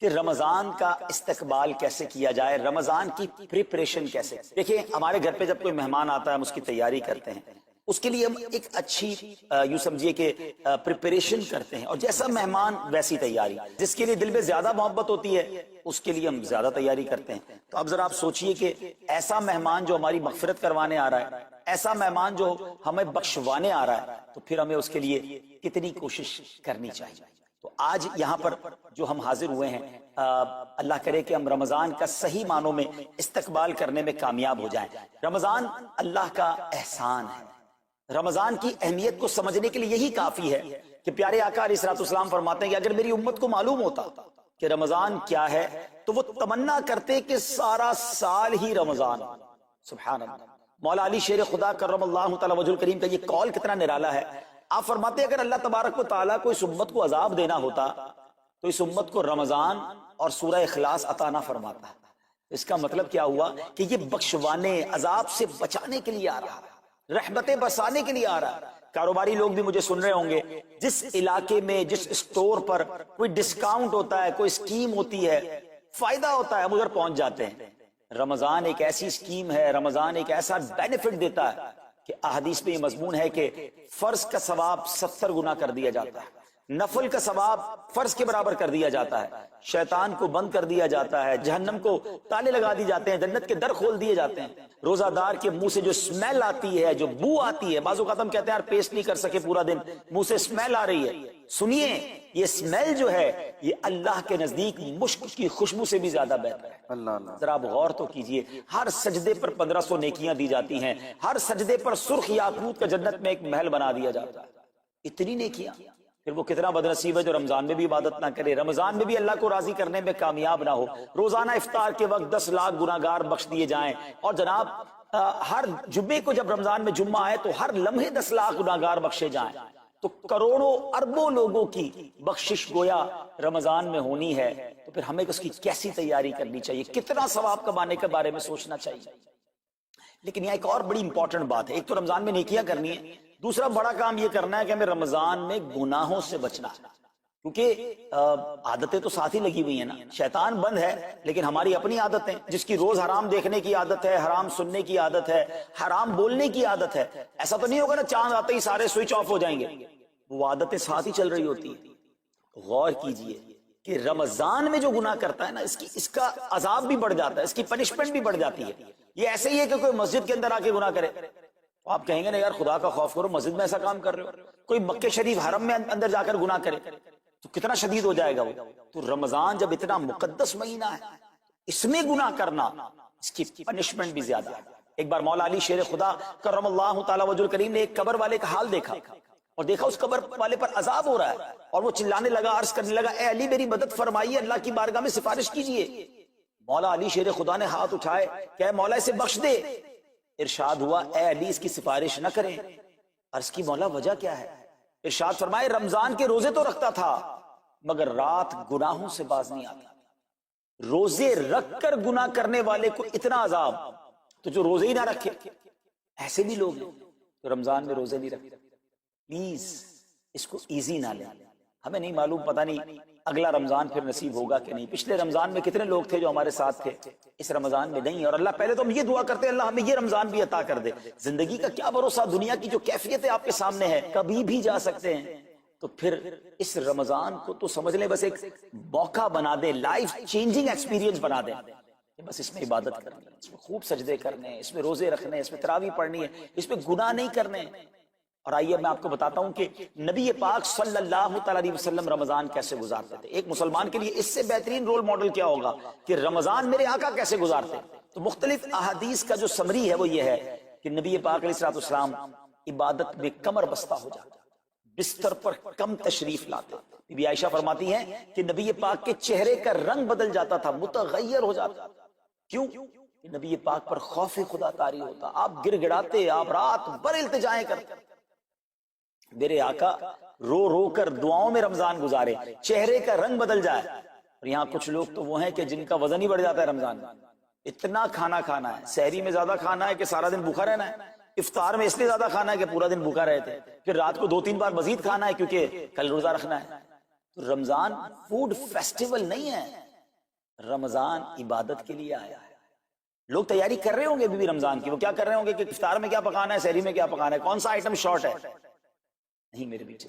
کہ رمضان کا استقبال کیسے کیا جائے، رمضان کی پریپریشن کیسے۔ دیکھیں ہمارے گھر پہ جب کوئی مہمان آتا ہے ہم اس کی تیاری کرتے ہیں، اس کے لیے ہم ایک اچھی یوں سمجھیے کہ پریپریشن کرتے ہیں، اور جیسا مہمان ویسی تیاری۔ جس کے لیے دل میں زیادہ محبت ہوتی ہے اس کے لیے ہم زیادہ تیاری کرتے ہیں۔ تو اب ذرا آپ سوچئے کہ ایسا مہمان جو ہماری مغفرت کروانے آ رہا ہے، ایسا مہمان جو ہمیں بخشوانے آ رہا ہے، تو پھر ہمیں اس کے لیے کتنی کوشش کرنی چاہیے۔ تو آج یہاں پر جو ہم حاضر ہوئے ہیں، اللہ کرے کہ ہم رمضان کا صحیح معنوں میں استقبال کرنے میں کامیاب ہو جائیں۔ رمضان اللہ کا احسان ہے۔ رمضان کی اہمیت کو سمجھنے کے لیے یہی کافی ہے کہ پیارے آقا علیہ الصلوۃ والسلام فرماتے ہیں کہ اگر میری امت کو معلوم ہوتا کہ رمضان کیا ہے تو وہ تمنا کرتے کہ سارا سال ہی رمضان۔ سبحان اللہ۔ مولا علی شیر خدا کرم اللہ تعالی وجہ الکریم کا یہ قول کتنا نرالا ہے۔ آپ فرماتے ہیں اگر اللہ تبارک و تعالیٰ کو اس امت کو عذاب دینا ہوتا تو اس امت کو رمضان اور سورہ اخلاص عطا نہ فرماتا۔ اس کا مطلب کیا ہوا کہ یہ بخشوانے، عذاب سے بچانے کے لیے آ رہا ہے، رحمتیں برسانے کے لیے آ رہا ہے۔ کاروباری لوگ بھی مجھے سن رہے ہوں گے، جس علاقے میں جس اسٹور پر کوئی ڈسکاؤنٹ ہوتا ہے، کوئی اسکیم ہوتی ہے، فائدہ ہوتا ہے، ہم ادھر پہنچ جاتے ہیں۔ رمضان ایک ایسی اسکیم ہے، رمضان ایک ایسا بینیفٹ دیتا ہے کہ احادیث میں یہ مضمون ہے کہ فرض کا ثواب 70 گنا کر دیا جاتا ہے، نفل کا ثواب فرض کے برابر کر دیا جاتا ہے، شیطان کو بند کر دیا جاتا ہے، جہنم کو تالے لگا دی جاتے ہیں، جنت کے در کھول دیے جاتے ہیں۔ روزہ دار کے منہ سے جو اسمیل آتی ہے، جو بو آتی ہے، بعض اوقات ہم کہتے ہیں یار پیسٹ نہیں کر سکے پورا دن، منہ سے اسمیل آ رہی ہے، سنیے یہ اسمیل جو ہے یہ اللہ کے نزدیک مشک کی خوشبو سے بھی زیادہ بہتر ہے۔ اللہ ذرا آپ غور تو کیجئے، ہر سجدے پر 1500 نیکیاں دی جاتی ہیں، ہر سجدے پر سرخ یاقوت کا جنت میں ایک محل بنا دیا جاتا ہے، اتنی نیکیاں۔ پھر وہ کتنا بدنصیب ہے جو رمضان میں بھی عبادت نہ کرے، رمضان میں بھی اللہ کو راضی کرنے میں کامیاب نہ ہو۔ روزانہ افطار کے وقت 10 لاکھ گناہگار بخش دیے جائیں، اور جناب ہر جمعے کو جب رمضان میں جمعہ آئے تو ہر لمحے 10 لاکھ گناہگار بخشے جائیں، تو کروڑوں اربوں لوگوں کی بخشش گویا رمضان میں ہونی ہے۔ تو پھر ہمیں اس کی کیسی تیاری کرنی چاہیے، کتنا ثواب کمانے کے بارے میں سوچنا چاہیے۔ لیکن یہاں ایک اور بڑی امپورٹنٹ بات ہے، ایک تو رمضان میں نیکیاں کرنی ہے، دوسرا بڑا کام یہ کرنا ہے کہ ہمیں رمضان میں گناہوں سے بچنا ہے، کیونکہ عادتیں تو ساتھ ہی لگی ہوئی ہیں نا۔ شیطان بند ہے لیکن ہماری اپنی عادتیں، جس کی روز حرام دیکھنے کی عادت ہے، حرام سننے کی عادت ہے، حرام بولنے کی عادت ہے، ایسا تو نہیں ہوگا نا چاند آتے ہی سارے سوئچ آف ہو جائیں گے، وہ عادتیں ساتھ ہی چل رہی ہوتی ہیں۔ غور کیجئے کہ رمضان میں جو گناہ کرتا ہے نا، اس کا عذاب بھی بڑھ جاتا ہے، اس کی پنشمنٹ بھی بڑھ جاتی ہے۔ یہ ایسے ہی ہے کہ کوئی مسجد کے اندر آ کے گناہ کرے، آپ کہیں گے نا یار خدا کا خوف کرو، مسجد میں ایسا کام کر رہے ہو۔ کوئی مکہ شریف حرم میں اندر جا کر گناہ کرے تو کتنا شدید ہو جائے گا وہ۔ تو رمضان جب اتنا مقدس مہینہ ہے، اس میں گناہ کرنا، اس کی پنشمنٹ بھی زیادہ ہے۔ ایک بار مولا علی شیر خدا کرم اللہ تعالی وجہ الکریم نے ایک قبر والے کا حال دیکھا، اور دیکھا اس قبر والے پر عذاب ہو رہا ہے، اور وہ چلانے لگا، عرض کرنے لگا اے علی میری مدد فرمائیے، اللہ کی بارگاہ میں سفارش کیجئے۔ مولا علی شیر خدا نے ہاتھ اٹھائے کہ اے مولا اسے بخش دے۔ ارشاد ہوا اے علی اس کی سفارش نہ کریں۔ عرض کی مولا وجہ کیا ہے؟ ارشاد فرمائے رمضان کے روزے تو رکھتا تھا مگر رات گناہوں سے باز نہیں آتا۔ روزے رکھ کر گناہ کرنے والے کو اتنا عذاب، تو جو روزے ہی نہ رکھے، ایسے بھی لوگ ہیں جو رمضان میں روزے نہیں رکھتے۔ پلیز اس کو ایزی نہ لیں۔ ہمیں نہیں معلوم، پتہ نہیں اگلا رمضان پھر نصیب ہوگا کہ نہیں۔ پچھلے رمضان میں کتنے لوگ تھے جو ہمارے ساتھ تھے، اس رمضان میں نہیں۔ اور اللہ پہلے تو ہم یہ دعا کرتے ہیں اللہ ہمیں یہ رمضان بھی عطا کر دے۔ زندگی کا کیا بھروسہ، دنیا کی جو کیفیت ہے آپ کے سامنے ہے، کبھی بھی جا سکتے ہیں۔ تو پھر اس رمضان کو تو سمجھ لیں بس ایک موقع بنا دیں، لائف چینجنگ ایکسپیرینس بنا دیں، بس اس میں عبادت کرنی ہے، اس میں خوب سجدے کرنے ہیں، اس میں روزے رکھنے ہیں، اس میں تراویح پڑھنی ہے، اس میں گناہ نہیں کرنے ہیں۔ اور آئیے میں آپ کو بتاتا ہوں کہ نبی پاک صلی اللہ تعالی علیہ وسلم رمضان کیسے گزارتے تھے۔ ایک مسلمان کے لیے اس سے بہترین رول ماڈل کیا ہوگا کہ رمضان میرے آقا کیسے گزارتے۔ تو مختلف احادیث کا جو سمری ہے وہ یہ ہے کہ نبی پاک علیہ الصلوۃ والسلام عبادت میں کمر بستہ ہو جاتے، بستر پر کم تشریف لاتے۔ بی بی عائشہ فرماتی ہیں کہ نبی پاک کے چہرے کا رنگ بدل جاتا تھا، متغیر ہو جاتا۔ کیوں؟ نبی پاک پر خوف خدا طاری ہوتا، آپ گر گڑاتے، آپ رات بھر التجائیں کرتے۔ میرے آقا رو رو کر دعاؤں میں رمضان گزارے، چہرے کا رنگ بدل جائے۔ اور یہاں کچھ لوگ تو وہ ہیں کہ جن کا وزن ہی بڑھ جاتا ہے رمضان میں، اتنا کھانا کھانا ہے، سحری میں زیادہ کھانا ہے کہ سارا دن بھوکا رہنا ہے، افطار میں اس لیے زیادہ کھانا ہے کہ پورا دن بھوکا رہتے، پھر رات کو 2-3 بار مزید کھانا ہے کیونکہ کل روزہ رکھنا ہے۔ تو رمضان فوڈ فیسٹیول نہیں ہے، رمضان عبادت کے لیے آیا ہے. لوگ تیاری کر رہے ہوں گے بھی رمضان کی. وہ کیا کر رہے ہوں گے کہ افطار میں کیا پکانا ہے, سحری میں کیا پکانا ہے, کون سا آئٹم شارٹ ہے. نہیں میرے بیچ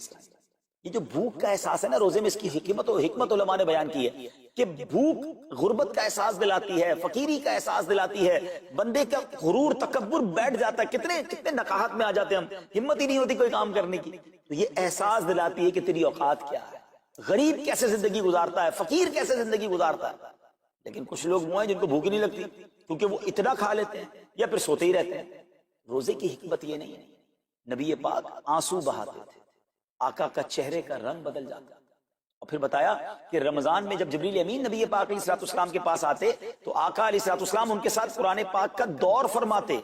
یہ جو بھوک کا احساس ہے نا روزے میں, اس کی حکمت علماء نے بیان کی ہے کہ بھوک غربت کا احساس دلاتی ہے, فقیری کا احساس دلاتی ہے, بندے کا غرور تکبر بیٹھ جاتا ہے, کتنے نقاہت میں آ جاتے ہیں ہم, ہمت ہی نہیں ہوتی کوئی کام کرنے کی. تو یہ احساس دلاتی ہے کہ تیری اوقات کیا ہے, غریب کیسے زندگی گزارتا ہے, فقیر کیسے زندگی گزارتا ہے. لیکن کچھ لوگ وہ ہیں جن کو بھوک نہیں لگتی کیونکہ وہ اتنا کھا لیتے ہیں یا پھر سوتے ہی رہتے ہیں. روزے کی حکمت یہ نہیں ہے. نبی پاک آنسو بہاتے تھے, آقا کا چہرے کا رنگ بدل جاتا. اور پھر بتایا کہ رمضان میں جب جبریل امین نبی پاک علیہ الصلوۃ والسلام کے پاس آتے تو آقا علیہ الصلوۃ والسلام ان کے ساتھ قرآن پاک کا دور فرماتے.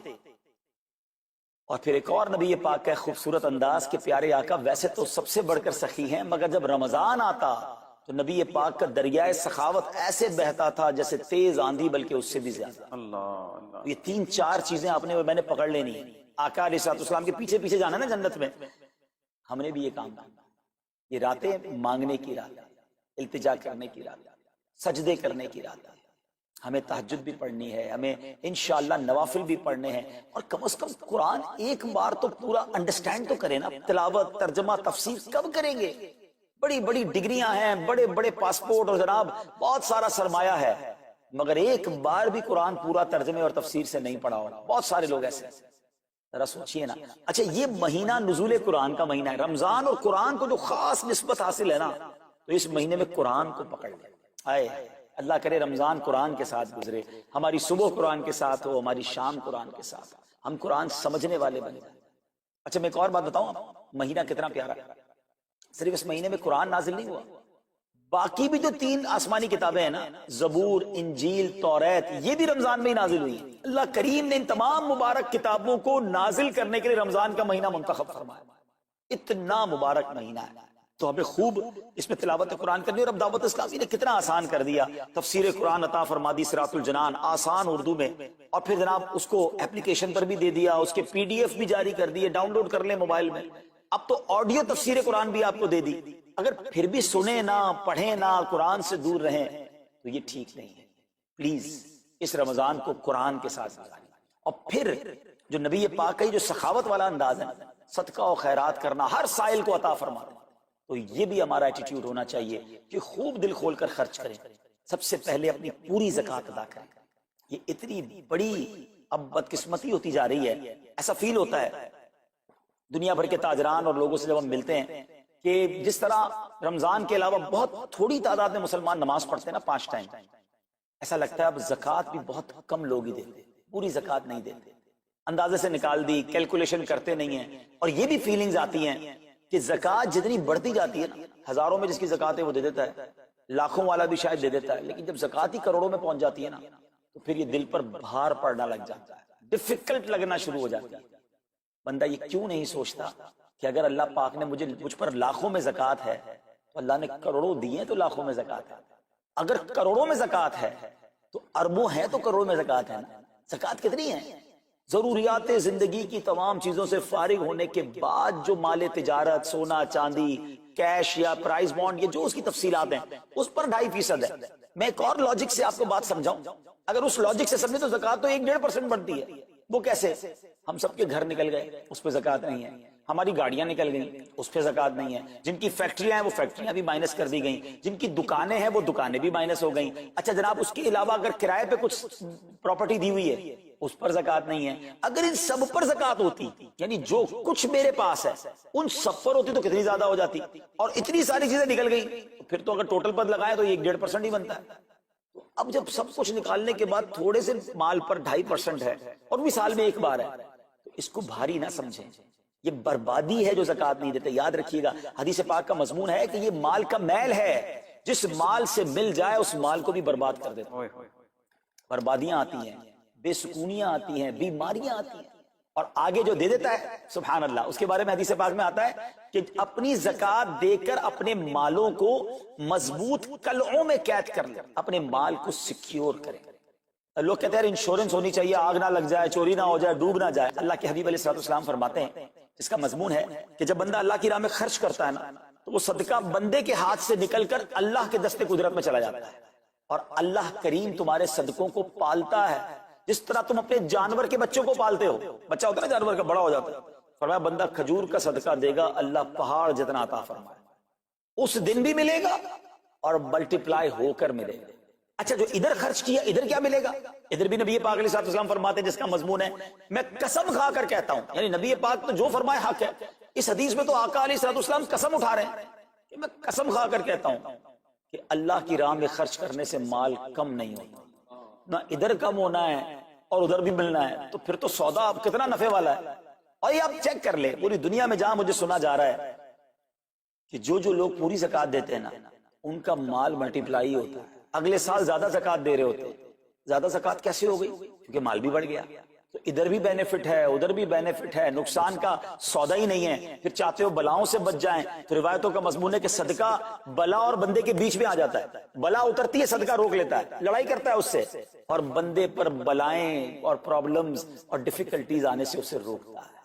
اور پھر ایک اور نبی پاک کا خوبصورت انداز کہ پیارے آقا ویسے تو سب سے بڑھ کر سخی ہیں, مگر جب رمضان آتا تو نبی پاک کا دریائے سخاوت ایسے بہتا تھا جیسے تیز آندھی, بلکہ اس سے بھی زیادہ. اللہ, یہ 3-4 چیزیں آپ نے میں نے پکڑ لینی ہے. آقا علیہ الصلوۃ والسلام کے پیچھے پیچھے جانا نا جنت میں. ہم نے بھی یہ کام کیا. یہ راتیں مانگنے کی رات, التجا کرنے کی رات, سجدے کرنے کی رات. ہمیں تہجد بھی پڑھنی ہے, ہمیں انشاءاللہ نوافل بھی پڑھنے ہیں, اور کم از کم قرآن ایک بار تو پورا انڈرسٹینڈ تو کریں نا. تلاوت, ترجمہ, تفسیر کب کریں گے؟ بڑی بڑی ڈگریاں ہیں, بڑے بڑے پاسپورٹ اور جناب بہت سارا سرمایہ ہے, مگر ایک بار بھی قرآن پورا ترجمے اور تفسیر سے نہیں پڑھا ہوگا. بہت سارے لوگ ایسے ہیں. ذرا سوچئے نا. اچھا یہ مہینہ نزول قرآن کا مہینہ ہے, رمضان اور قرآن کو جو خاص نسبت حاصل ہے نا, تو اس مہینے میں قرآن کو پکڑ لیں. آئے اللہ کرے رمضان قرآن کے ساتھ گزرے, ہماری صبح قرآن کے ساتھ ہو, ہماری شام قرآن کے ساتھ, ہم قرآن سمجھنے والے بنے. اچھا میں ایک اور بات بتاؤں, مہینہ کتنا پیارا ہے. صرف اس مہینے میں قرآن نازل نہیں ہوا, باقی بھی جو 3 آسمانی کتابیں ہیں نا, زبور, انجیل, توریت, یہ بھی رمضان میں ہی نازل ہوئی. اللہ کریم نے ان تمام مبارک کتابوں کو نازل کرنے کے لیے رمضان کا مہینہ منتخب فرمایا. اتنا مبارک مہینہ ہے تو ہمیں خوب اس میں تلاوت قرآن کرنی. اور اب دعوت اسلامی نے کتنا آسان کر دیا, تفسیر قرآن عطا فرما دی, صراط الجنان آسان اردو میں, اور پھر جناب اس کو اپلیکیشن پر بھی دے دیا, اس کے PDF بھی جاری کر دیے, ڈاؤن لوڈ کر لیں موبائل میں. اب تو آڈیو تفسیر قرآن بھی آپ کو دے دی. اگر پھر بھی سنیں نہ, پڑھیں نہ, قرآن سے دور رہیں تو یہ ٹھیک نہیں ہے. پلیز اس رمضان کو قرآن کے ساتھ گزاریں. اور پھر جو نبی پاک کا جو سخاوت والا انداز ہے, صدقہ و خیرات کرنا, ہر سائل کو عطا فرمانا, تو یہ بھی ہمارا ایٹیٹیوڈ ہونا چاہیے کہ خوب دل کھول کر خرچ کریں. سب سے پہلے اپنی پوری زکوٰۃ ادا کریں. یہ اتنی بڑی اب بدقسمتی ہوتی جا رہی ہے. ایسا فیل ہوتا ہے دنیا بھر کے تاجران اور لوگوں سے جب ہم ملتے ہیں کہ جس طرح رمضان کے علاوہ بہت تھوڑی تعداد میں مسلمان نماز پڑھتے ہیں نا 5 ٹائم, ایسا لگتا ہے اب زکوٰۃ بھی بہت کم لوگ ہی دیتے, پوری زکوٰۃ نہیں دیتے, اندازے سے نکال دی, کیلکولیشن کرتے نہیں ہیں. اور یہ بھی فیلنگز آتی ہیں کہ زکوٰۃ جتنی بڑھتی جاتی ہے نا, ہزاروں میں جس کی زکوٰۃ ہے وہ دے دیتا ہے, لاکھوں والا بھی شاید دے دیتا ہے, لیکن جب زکوٰۃ ہی کروڑوں میں پہنچ جاتی ہے نا, تو پھر یہ دل پر بھار پڑنا لگ جاتا ہے, ڈیفیکلٹ لگنا شروع ہو جاتا ہے. بندہ یہ کیوں نہیں سوچتا کہ اگر اللہ پاک نے مجھ پر لاکھوں میں زکوٰۃ ہے تو اللہ نے کروڑوں دیے تو لاکھوں میں زکوٰۃ ہے. اگر کروڑوں میں زکوٰۃ ہے تو اربوں ہے تو کروڑوں میں زکوٰۃ ہے نا. زکوٰۃ کتنی ہے؟ ضروریات زندگی کی تمام چیزوں سے فارغ ہونے کے بعد جو مال تجارت, سونا چاندی, کیش یا پرائز بانڈ, یہ جو اس کی تفصیلات ہیں, اس پر 2.5% ہے. میں ایک اور لاجک سے آپ کو بات سمجھاؤں. اگر اس لاجک سے سمجھے تو زکوٰۃ تو 1-1.5% بنتی ہے. وہ کیسے؟ ہم سب کے گھر نکل گئے, اس پہ زکوٰۃ نہیں ہے. ہماری گاڑیاں نکل گئیں, اس پہ زکوٰۃ نہیں ہے. جن کی فیکٹریاں ہیں وہ فیکٹریاں بھی مائنس کر دی گئیں, جن کی دکانیں ہیں وہ دکانیں بھی مائنس ہو گئیں. اچھا جناب اس کے علاوہ اگر کرائے پہ کچھ پراپرٹی دی ہوئی ہے اس پر زکوٰۃ نہیں ہے. اگر ان سب پر زکوٰۃ ہوتی, یعنی جو کچھ میرے پاس ہے ان سب پر ہوتی تو کتنی زیادہ ہو جاتی, اور اتنی ساری چیزیں نکل گئیں, پھر تو اگر ٹوٹل پر لگائیں تو 1-1.5% ہی بنتا ہے. اب جب سب کچھ نکالنے کے بعد تھوڑے سے مال پر 2.5% ہے اور بھی سال میں ایک بار ہے, تو اس کو بھاری نہ سمجھیں. یہ بربادی ہے جو زکوٰۃ نہیں دیتے. یاد رکھیے گا حدیث پاک کا مضمون ہے کہ یہ مال کا میل ہے, جس مال سے مل جائے اس مال کو بھی برباد کر دیتا. بربادیاں آتی ہیں, بے سکونیاں آتی ہیں, بیماریاں آتی ہیں, اور آگے جو دے دیتا ہے سبحان اللہ, اس کے بارے میں حدیث پاک میں آتا ہے کہ اپنی زکوٰۃ دے کر اپنے مالوں کو مضبوط قلعوں میں قید کر لیں, اپنے مال کو سیکیور کریں. لوگ کہتے ہیں انشورنس ہونی چاہیے, آگ نہ لگ جائے, چوری نہ ہو جائے, ڈوب نہ جائے. اللہ کے حبیب علیہ الصلوۃ والسلام فرماتے ہیں اس کا مضمون ہے کہ جب بندہ اللہ کی راہ میں خرچ کرتا ہے نا, تو وہ صدقہ بندے کے ہاتھ سے نکل کر اللہ کے دستے قدرت میں چلا جاتا ہے, اور اللہ کریم تمہارے صدقوں کو پالتا ہے جس طرح تم اپنے جانور کے بچوں کو پالتے ہو. بچہ ہوتا ہے نا جانور کا، بڑا ہو جاتا ہے. فرمایا بندہ کھجور کا صدقہ دے گا اللہ پہاڑ جتنا عطا فرمائے، اس دن بھی ملے گا اور ملٹیپلائی ہو کر ملے گا. اچھا جو ادھر خرچ کیا ادھر کیا ملے گا؟ ادھر بھی نبی پاک علیہ الصلوۃ والسلام فرماتے ہیں جس کا مضمون ہے میں قسم کھا کر کہتا ہوں، یعنی نبی پاک تو جو فرمائے حق ہے. اس حدیث میں تو آقا علیہ الصلوۃ والسلام قسم اٹھا رہے ہیں کہ میں قسم کھا کر کہتا ہوں کہ اللہ کی راہ میں خرچ کرنے سے مال کم نہیں ہوتا، نہ ادھر کم ہونا ہے اور ادھر بھی ملنا ہے. تو پھر تو سودا اب کتنا نفع والا ہے. اور یہ آپ چیک کر لیں پوری دنیا میں جہاں مجھے سنا جا رہا ہے کہ جو لوگ پوری زکات دیتے ہیں نا ان کا مال ملٹیپلائی ہوتا ہے، اگلے سال زیادہ زکات دے رہے ہوتے ہیں. زیادہ زکات کیسے ہو گئی؟ کیونکہ مال بھی بڑھ گیا. تو ادھر بھی بینیفٹ ہے ادھر بھی بینیفٹ ہے، نقصان کا سودا ہی نہیں ہے. پھر چاہتے ہو بلاؤں سے بچ جائیں تو روایتوں کا مضمون ہے کہ صدقہ بلا اور بندے کے بیچ میں آ جاتا ہے. بلا اترتی ہے صدقہ روک لیتا ہے، لڑائی کرتا ہے اس سے، اور بندے پر بلائیں اور پرابلمز اور ڈیفیکلٹیز آنے سے اسے روکتا ہے.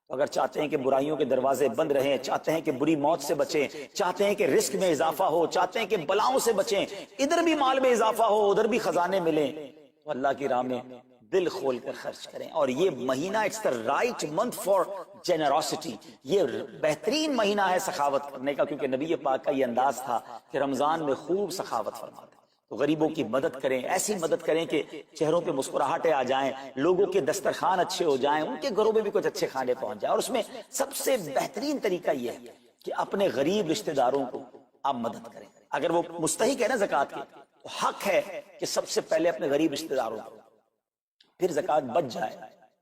اگر چاہتے ہیں کہ برائیوں کے دروازے بند رہیں، چاہتے ہیں کہ بری موت سے بچیں، چاہتے ہیں کہ رزق میں اضافہ ہو، چاہتے ہیں کہ بلاؤں سے بچیں، ادھر بھی مال میں اضافہ ہو ادھر بھی خزانے ملیں، تو اللہ کی راہ میں دل کھول کر خرچ کریں. اور یہ مہینہ it's the right month for generosity, یہ بہترین مہینہ ہے سخاوت کرنے کا، کیونکہ نبی پاک کا یہ انداز تھا کہ رمضان میں خوب سخاوت فرماتے. تو غریبوں کی مدد کریں، ایسی مدد کریں کہ چہروں پہ مسکراہٹیں آ جائیں، لوگوں کے دسترخوان اچھے ہو جائیں، ان کے گھروں میں بھی کچھ اچھے کھانے پہنچ جائیں. اور اس میں سب سے بہترین طریقہ یہ ہے کہ اپنے غریب رشتہ داروں کو آپ مدد کریں. اگر وہ مستحق ہے نا زکوٰۃ کے تو حق ہے کہ سب سے پہلے اپنے غریب رشتہ داروں کو، پھر زکوٰۃ بچ جائے.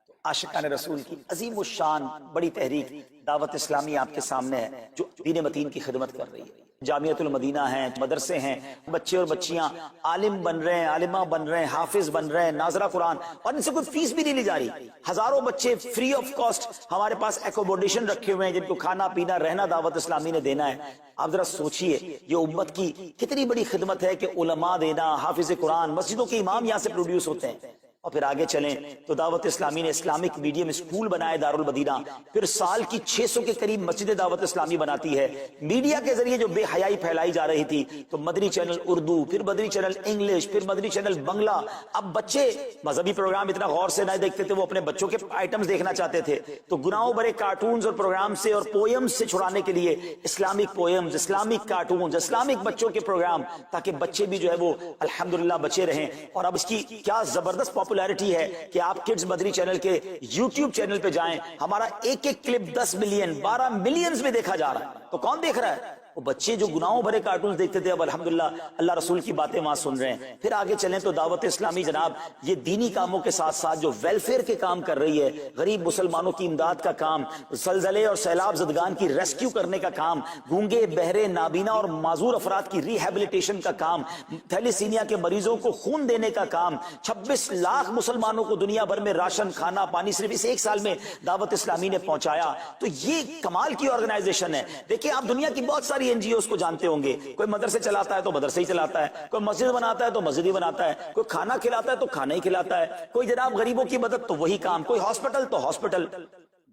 تو عاشقان رسول کی عظیم الشان بڑی تحریک دعوت اسلامی آپ کے سامنے ہے جو دین متین کی خدمت کر رہی ہے. جامعۃ المدینہ ہیں، مدرسے ہیں، بچے اور بچیاں عالم بن رہے ہیں، عالمہ بن رہے ہیں، حافظ بن رہے ہیں، ناظرہ قرآن، اور ان سے کوئی فیس بھی نہیں لی جا رہی. ہزاروں بچے فری آف کاسٹ ہمارے پاس ایکوموڈیشن رکھے ہوئے ہیں جن کو کھانا پینا رہنا دعوت اسلامی نے دینا ہے. آپ ذرا سوچئے یہ امت کی کتنی بڑی خدمت ہے کہ علماء دینا، حافظ قرآن، مسجدوں کے امام یہاں سے پروڈیوس ہوتے ہیں. اور پھر آگے چلیں تو دعوت اسلامی نے اسلامک میڈیم اسکول بنائے دارالمدینہ، پھر سال کی 600 کے قریب مسجد دعوت اسلامی بناتی ہے. میڈیا کے ذریعے جو بے حیائی پھیلائی جا رہی تھی تو مدنی چینل اردو، پھر مدنی چینل انگلش، پھر مدنی چینل بنگلہ. اب بچے مذہبی پروگرام اتنا غور سے نہیں دیکھتے تھے، وہ اپنے بچوں کے آئٹمز دیکھنا چاہتے تھے، تو گناہوں بھرے کارٹونز اور پروگرام سے اور پوئمز سے چھڑانے کے لیے Islamic poems, Islamic cartoons, Islamic بچوں کے پروگرام، تاکہ بچے بھی جو ہے وہ الحمدللہ بچے رہیں. اور اب اس کی کیا زبردست پاپولیرٹی ہے کہ آپ کڈز مدنی چینل کے یوٹیوب چینل پہ جائیں، ہمارا ایک ایک کلپ 10 ملین 12 ملینز میں دیکھا جا رہا ہے. تو کون دیکھ رہا ہے؟ وہ بچے جو گناہوں بھرے کارٹونز دیکھتے تھے اب الحمدللہ اللہ رسول کی باتیں وہاں سن رہے ہیں. پھر آگے چلیں تو دعوت اسلامی جناب یہ دینی کاموں کے ساتھ ساتھ جو ویلفیئر کے کام کر رہی ہے، غریب مسلمانوں کی امداد کا کام، زلزلے اور سیلاب زدگان کی ریسکیو کرنے کا کام، گونگے بہرے نابینا اور معذور افراد کی ریہیبلیٹیشن کا کام، تھیلیسیمیا کے مریضوں کو خون دینے کا کام، 26 لاکھ مسلمانوں کو دنیا بھر میں راشن کھانا پانی صرف اس ایک سال میں دعوت اسلامی نے پہنچایا. تو یہ کمال کی آرگنائزیشن ہے. دیکھیں آپ دنیا کی بہت ساری این جی اوز کو جانتے ہوں گے، کوئی مدرسے چلاتا ہے تو مدرسے ہی چلاتا ہے، کوئی مسجد بناتا ہے تو مسجد ہی بناتا ہے، کوئی کھانا کھلاتا ہے تو کھانا ہی کھلاتا ہے، کوئی جناب غریبوں کی مدد تو وہی کام، کوئی ہاسپٹل تو ہاسپٹل.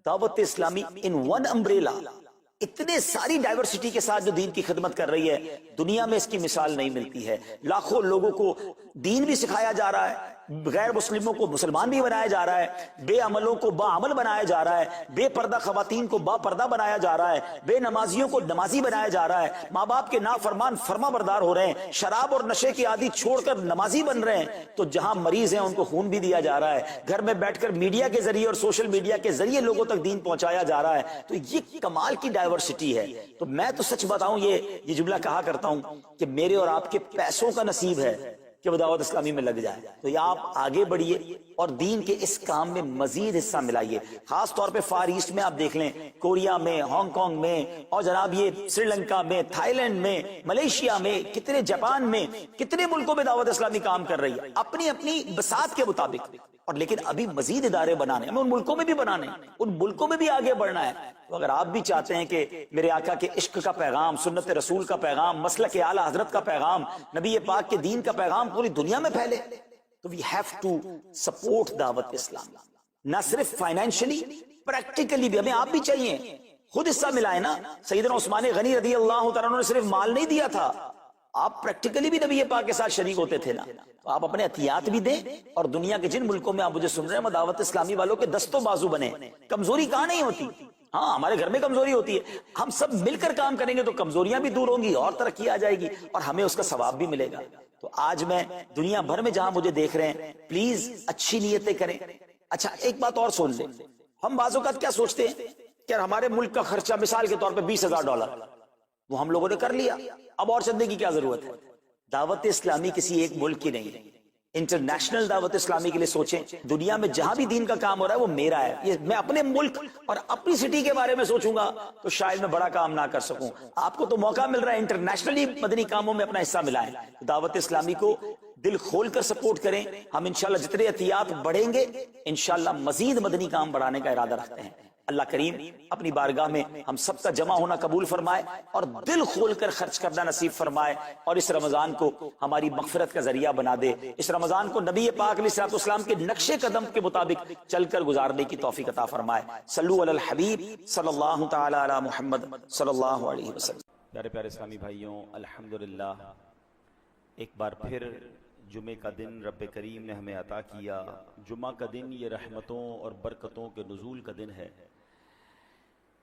دعوت اسلامی ان ون امبریلا اتنے ساری ڈائیورسٹی کے ساتھ جو دین کی خدمت کر رہی ہے، دنیا میں اس کی مثال نہیں ملتی ہے. لاکھوں لوگوں کو دین بھی سکھایا جا رہا ہے، غیر مسلموں کو مسلمان بھی بنایا جا رہا ہے، بے عملوں کو با عمل بنایا جا رہا ہے، بے پردہ خواتین کو با پردہ بنایا جا رہا ہے، بے نمازیوں کو نمازی بنایا جا رہا ہے، ماں باپ کے نافرمان فرما بردار ہو رہے ہیں، شراب اور نشے کی عادی چھوڑ کر نمازی بن رہے ہیں. تو جہاں مریض ہیں ان کو خون بھی دیا جا رہا ہے، گھر میں بیٹھ کر میڈیا کے ذریعے اور سوشل میڈیا کے ذریعے لوگوں تک دین پہنچایا جا رہا ہے. تو یہ کمال کی ڈائیورسٹی ہے. تو میں تو سچ بتاؤں یہ جملہ کہا کرتا ہوں کہ میرے اور آپ کے پیسوں کا نصیب ہے کہ وہ دعوت اسلامی میں لگ جائے. تو یہ آپ آگے بڑھیے اور دین کے اس کام میں مزید حصہ ملائیے. خاص طور پہ فار ایسٹ میں آپ دیکھ لیں، کوریا میں، ہانگ کانگ میں، اور جناب یہ سری لنکا میں، تھائی لینڈ میں، ملیشیا میں، کتنے جاپان میں، کتنے ملکوں میں دعوت اسلامی کام کر رہی ہے اپنی اپنی بساط کے مطابق. اور لیکن ابھی مزید ادارے بنانے ہمیں ان ملکوں میں بھی بنانے، ان ملکوں میں بھی آگے بڑھنا ہے. تو اگر آپ بھی چاہتے ہیں کہ میرے آقا کے عشق کا پیغام، سنت رسول کا پیغام، مسلک اعلی حضرت کا پیغام، نبی پاک کے دین کا پیغام پوری دنیا میں پھیلے، تو وی ہیو ٹو سپورٹ دعوت اسلامی. نہ صرف فائنینشلی، پریکٹیکلی بھی ہمیں آپ بھی چاہیے. خود حصہ ملائے نا. سیدنا عثمان غنی رضی اللہ تعالیٰ عنہ نے صرف مال نہیں دیا تھا، آپ پریکٹیکلی بھی نبی پاک کے ساتھ شریک ہوتے تھے نا، تو آپ اپنے احتیاط بھی دیں، اور دنیا کے جن ملکوں میں آپ مجھے سن رہے ہیں دعوت اسلامی والوں کے دست و بازو بنے. کمزوری کہاں نہیں ہوتی، ہاں ہمارے گھر میں کمزوری ہوتی ہے، ہم سب مل کر کام کریں گے تو کمزوریاں بھی دور ہوں گی اور ترقی آ جائے گی اور ہمیں اس کا ثواب بھی ملے گا. تو آج میں دنیا بھر میں جہاں مجھے دیکھ رہے ہیں، پلیز اچھی نیتیں کریں. اچھا ایک بات اور سن لیں، ہم بعض اوقات کیا سوچتے ہیں کہ ہمارے ملک کا خرچہ مثال کے طور پہ $20,000 وہ ہم لوگوں نے کر لیا، اب اور چندے کی کیا ضرورت ہے. دعوت اسلامی کسی ایک ملک کی نہیں ہے، انٹرنیشنل دعوت اسلامی کے لیے سوچیں. دنیا میں جہاں بھی دین کا کام ہو رہا ہے وہ میرا ہے. یہ میں اپنے ملک اور اپنی سٹی کے بارے میں سوچوں گا تو شاید میں بڑا کام نہ کر سکوں. آپ کو تو موقع مل رہا ہے انٹرنیشنلی مدنی کاموں میں اپنا حصہ ملائیں. دعوت اسلامی کو دل کھول کر سپورٹ کریں. ہم انشاءاللہ جتنے احتیاط بڑھیں گے انشاءاللہ مزید مدنی کام بڑھانے کا ارادہ رکھتے ہیں. اللہ کریم اپنی بارگاہ میں ہم سب کا جمع ہونا قبول فرمائے اور دل کھول کر خرچ کرنا نصیب فرمائے، اور اس رمضان کو ہماری مغفرت کا ذریعہ بنا دے. اس رمضان کو نبی پاک علیہ الصلوۃ والسلام کے نقش قدم کے مطابق چل کر گزارنے کی توفیق عطا فرمائے. صلو علی الحبیب صلی اللہ تعالی علی محمد صلی اللہ علیہ وسلم. پیارے پیارے اسلامی بھائیوں، الحمدللہ ایک بار پھر جمعے کا دن رب کریم نے ہمیں عطا کیا. جمعہ کا دن یہ رحمتوں اور برکتوں کے نزول کا دن ہے.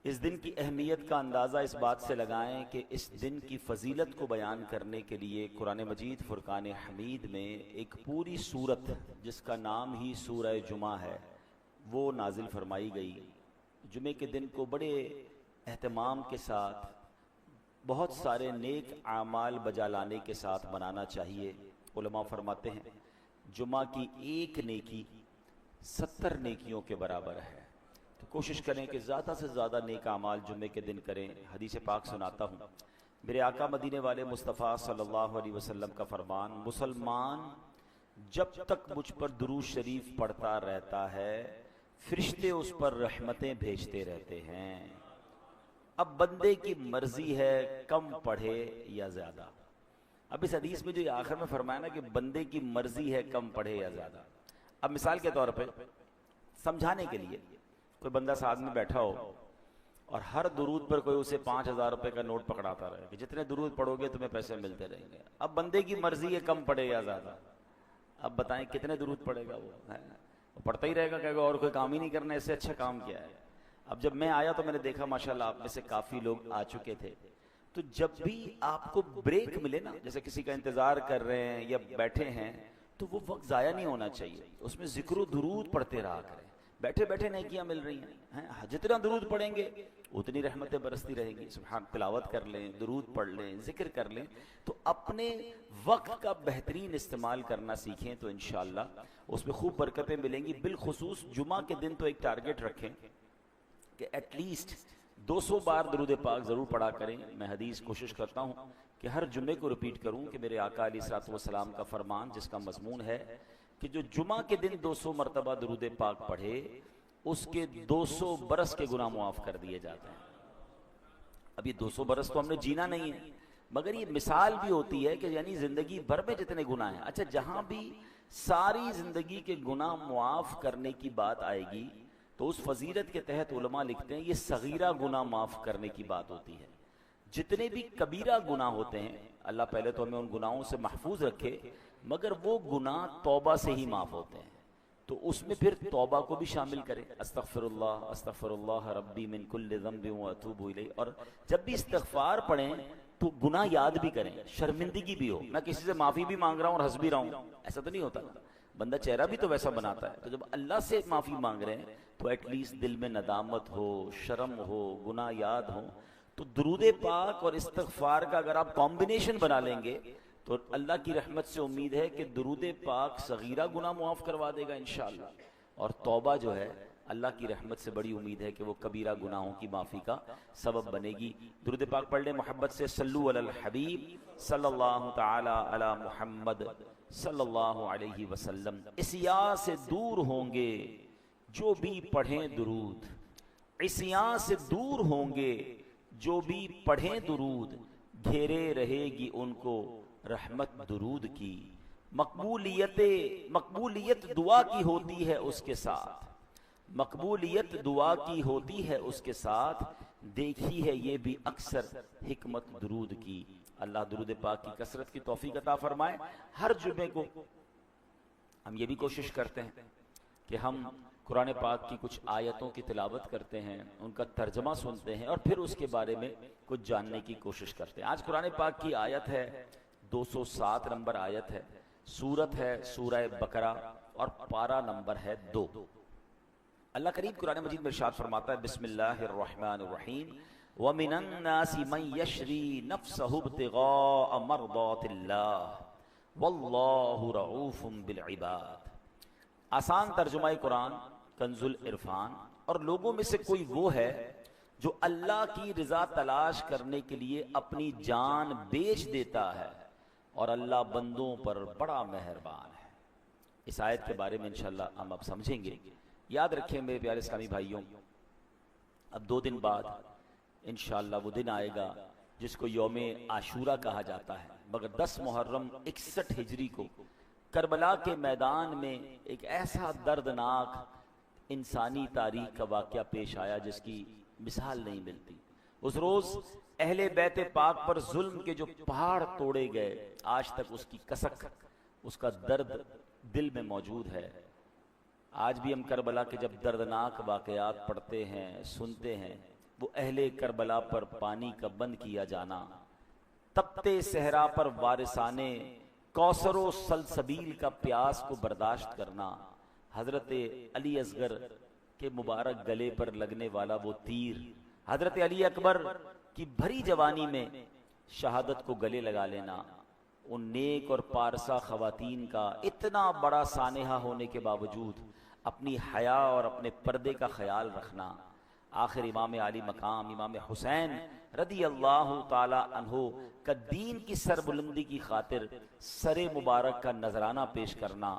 اس دن کی اہمیت کا اندازہ اس بات سے لگائیں کہ اس دن کی فضیلت کو بیان کرنے کے لیے قرآن مجید فرقان حمید میں ایک پوری سورت جس کا نام ہی سورہ جمعہ ہے وہ نازل فرمائی گئی. جمعے کے دن کو بڑے اہتمام کے ساتھ بہت سارے نیک اعمال بجا لانے کے ساتھ منانا چاہیے. علماء فرماتے ہیں جمعہ کی ایک نیکی 70 نیکیوں کے برابر ہے. تو کوشش کریں کہ زیادہ سے زیادہ نیک اعمال جمعے کے دن کریں. حدیث پاک سناتا ہوں، میرے آقا مدینے والے مصطفیٰ صلی اللہ علیہ وسلم کا فرمان، مسلمان جب تک مجھ پر درود شریف پڑھتا رہتا ہے فرشتے اس پر رحمتیں بھیجتے رہتے ہیں. اب بندے کی مرضی ہے کم پڑھے یا زیادہ. اب اس حدیث میں جو یہ آخر میں فرمایا نا کہ بندے کی مرضی ہے کم پڑھے یا زیادہ، اب مثال کے طور پہ سمجھانے کے لیے کوئی بندہ ساتھ میں بیٹھا ہو اور ہر درود پر کوئی اسے 5,000 روپے کا نوٹ پکڑاتا رہے کہ جتنے درود پڑھو گے تمہیں پیسے ملتے رہیں گے. اب بندے کی مرضی ہے کم پڑھے یا زیادہ. اب بتائیں کتنے درود پڑھے گا وہ پڑھتا ہی رہے گا، کہے گا اور کوئی کام ہی نہیں کرنا، اس سے اچھا کام کیا ہے. اب جب میں آیا تو میں نے دیکھا ماشاءاللہ آپ میں سے کافی لوگ آ چکے تھے. تو جب بھی آپ کو بریک ملے نا، جیسے کسی کا انتظار کر رہے ہیں یا بیٹھے ہیں، تو وہ وقت ضائع نہیں ہونا چاہیے. اس میں ذکر و درود پڑھتے رہا کریں. بیٹھے بیٹھے نیکیاں مل رہی ہیں، جتنا درود پڑھیں گے اتنی رحمتیں برستی رہیں گی. سبحان، تلاوت کر لیں، درود پڑھ لیں، ذکر کر لیں. تو اپنے وقت کا بہترین استعمال کرنا سیکھیں تو انشاءاللہ اس میں خوب برکتیں ملیں گی. بالخصوص جمعہ کے دن تو ایک ٹارگٹ رکھیں کہ ایٹ لیسٹ 200 بار درود پاک ضرور پڑھا کریں. میں حدیث کوشش کرتا ہوں کہ ہر جمعے کو ریپیٹ کروں کہ میرے آقا علیہ الصلوۃ والسلام کا فرمان جس کا مضمون ہے کہ جو جمعہ کے دن 200 مرتبہ درود پاک پڑھے اس کے 200 برس کے گناہ معاف کر دیے جاتے ہیں. اب یہ 200 برس تو ہم نے جینا نہیں ہے، مگر یہ مثال بھی ہوتی ہے کہ یعنی زندگی بھر میں جتنے گناہ ہیں. اچھا جہاں بھی ساری زندگی کے گناہ معاف کرنے کی بات آئے گی تو اس فضیلت کے تحت علماء لکھتے ہیں یہ صغیرہ گناہ معاف کرنے کی بات ہوتی ہے. جتنے بھی کبیرہ گناہ ہوتے ہیں اللہ پہلے تو ہمیں ان گناہوں سے محفوظ رکھے، مگر وہ گناہ توبہ سے ہی معاف ہوتے ہیں. تو اس میں پھر توبہ کو بھی شامل کریں. استغفر اللہ ربی من کل ذنب واتوب الیہ. اور جب بھی استغفار پڑھیں تو گناہ یاد بھی کریں، شرمندگی بھی ہو. میں کسی سے معافی بھی مانگ رہا ہوں اور ہنس بھی رہا ہوں، ایسا تو نہیں ہوتا. بندہ چہرہ بھی تو ویسا بناتا ہے. تو جب اللہ سے معافی مانگ رہے ہیں تو ایٹ لیسٹ دل میں ندامت ہو، شرم ہو، گناہ یاد ہو. تو درود پاک اور استغفار کا اگر آپ کمبینیشن بنا لیں گے تو اللہ کی رحمت سے امید ہے کہ درود پاک صغیرہ گناہ معاف کروا دے گا انشاءاللہ. اور توبہ جو ہے اللہ کی رحمت سے بڑی امید ہے کہ وہ کبیرہ گناہوں کی معافی کا سبب بنے گی. درود پاک پڑھ لیں محبت سے. صلو علی الحبیب صلی اللہ تعالی علی محمد صلی اللہ علیہ وسلم. عصیاں سے دور ہوں گے جو بھی پڑھیں درود، عصیاں سے دور ہوں گے جو بھی پڑھیں درود، گھیرے رہے گی ان کو رحمت درود کی. مقبولیت دعا کی ہوتی ہے اس کے ساتھ، مقبولیت دعا کی ہوتی ہے اس کے ساتھ. دیکھی ہے یہ بھی اکثر حکمت درود کی. اللہ درود پاک کی کثرت کی توفیق عطا فرمائے۔ ہر جمعے کو ہم یہ بھی کوشش کرتے ہیں کہ ہم قرآن پاک کی کچھ آیتوں کی تلاوت کرتے ہیں، ان کا ترجمہ سنتے ہیں اور پھر اس کے بارے میں کچھ جاننے کی کوشش کرتے ہیں۔ آج قرآن پاک کی آیت ہے 207 نمبر آیت ہے، سورت ہے سورہ بقرہ اور پارہ نمبر ہے 2۔ اللہ کریم قرآن مجید میں ارشاد فرماتا ہے بسم اللہ الرحمن الرحیم وَمِنَ النَّاسِ مَن يَشْرِي نَفْسَهُ ابْتِغَاءَ مَرْضَاتِ اللَّهِ وَاللَّهُ رَءُوفٌ بِالْعِبَادِ۔ آسان ترجمہ قرآن کنز العرفان، اور لوگوں میں سے کوئی وہ ہے جو اللہ کی رضا تلاش کرنے کے لیے اپنی جان بیچ دیتا ہے، اور اللہ بندوں پر بڑا مہربان ہے۔ اس آیت کے بارے میں انشاءاللہ ہم اب سمجھیں گے۔ یاد رکھیں میرے پیارے اسلامی بھائیوں، اب 2 دن بعد انشاءاللہ وہ دن آئے گا جس کو یوم عاشورہ کہا جاتا ہے، مگر 10 محرم 61 ہجری کو کربلا کے میدان میں ایک ایسا دردناک انسانی تاریخ کا واقعہ پیش آیا جس کی مثال نہیں ملتی۔ اس روز اہل بیت پاک پر ظلم کے جو پہاڑ توڑے گئے، آج تک اس کی کسک، اس کا درد دل میں موجود ہے۔ آج بھی ہم کربلا کے جب دردناک واقعات پڑھتے ہیں، سنتے ہیں، وہ اہل کربلا پر پانی کا بند کیا جانا، تپتے صحرا پر وارثانے کوثر و سلسبیل کا پیاس کو برداشت کرنا، حضرت علی اصغر کے مبارک گلے پر لگنے والا وہ تیر، حضرت علی اکبر کی بھری جوانی میں شہادت کو گلے لگا لینا، ان نیک اور پارسا خواتین کا اتنا بڑا سانحہ ہونے کے باوجود اپنی حیا اور اپنے پردے کا خیال رکھنا، آخر امام علی مقام امام حسین رضی اللہ تعالی عنہ کا دین کی سربلندی کی خاطر سر مبارک کا نذرانہ پیش کرنا،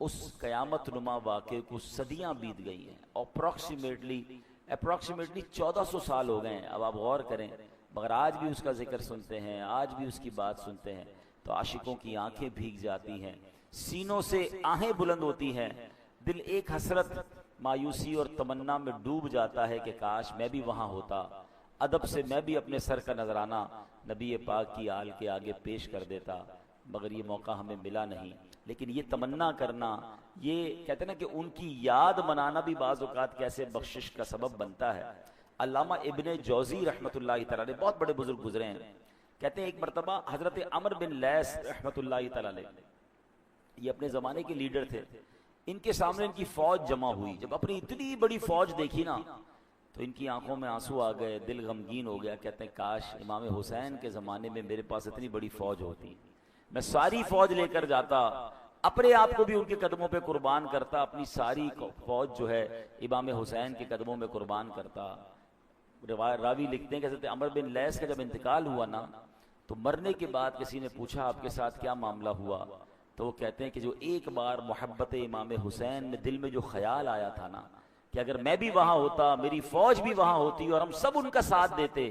اس قیامت نما واقعے کو صدیاں بیت گئی ہیں، اپروکسیمیٹلی 1400 سال ہو گئے ہیں۔ اب آپ غور کریں، مگر آج بھی اس کا ذکر سنتے ہیں، آج بھی اس کی بات سنتے ہیں تو عاشقوں کی آنکھیں بھیگ جاتی ہیں، سینوں سے آہیں بلند ہوتی ہیں، دل ایک حسرت، مایوسی اور تمنا میں ڈوب جاتا ہے کہ کاش میں بھی وہاں ہوتا، ادب سے میں بھی اپنے سر کا نذرانہ نبی پاک کی آل کے آگے پیش کر دیتا، مگر یہ موقع ہمیں ملا نہیں۔ لیکن یہ تمنا کرنا، یہ کہتے ہیں نا کہ ان کی یاد منانا بھی بعض اوقات کیسے بخشش کا سبب بنتا ہے۔ علامہ ابن جوزی رحمۃ اللہ تعالی علیہ، بہت بڑے بزرگ گزرے ہیں، کہتے ہیں ایک مرتبہ حضرت عمر بن لیث رحمۃ اللہ تعالی علیہ، یہ اپنے زمانے کے لیڈر تھے، ان کے سامنے ان کی فوج جمع ہوئی، جب اپنی اتنی بڑی فوج دیکھی نا تو ان کی آنکھوں میں آنسو آ گئے، دل غمگین ہو گیا، کہتے ہیں کاش امام حسین کے زمانے میں میرے پاس اتنی بڑی فوج ہوتی، میں ساری فوج لے کر جاتا، اپنے آپ کو بھی ان کے قدموں پہ قربان کرتا، اپنی ساری فوج جو ہے امام حسین کے قدموں میں قربان کرتا۔ راوی لکھتے ہیں کہ حضرت عمر بن لیث کا جب انتقال ہوا نا تو مرنے کے بعد کسی نے پوچھا آپ کے ساتھ کیا معاملہ ہوا، تو وہ کہتے ہیں کہ جو ایک بار محبت امام حسین میں دل میں جو خیال آیا تھا نا کہ اگر میں بھی وہاں ہوتا، میری فوج بھی وہاں ہوتی اور ہم سب ان کا ساتھ دیتے،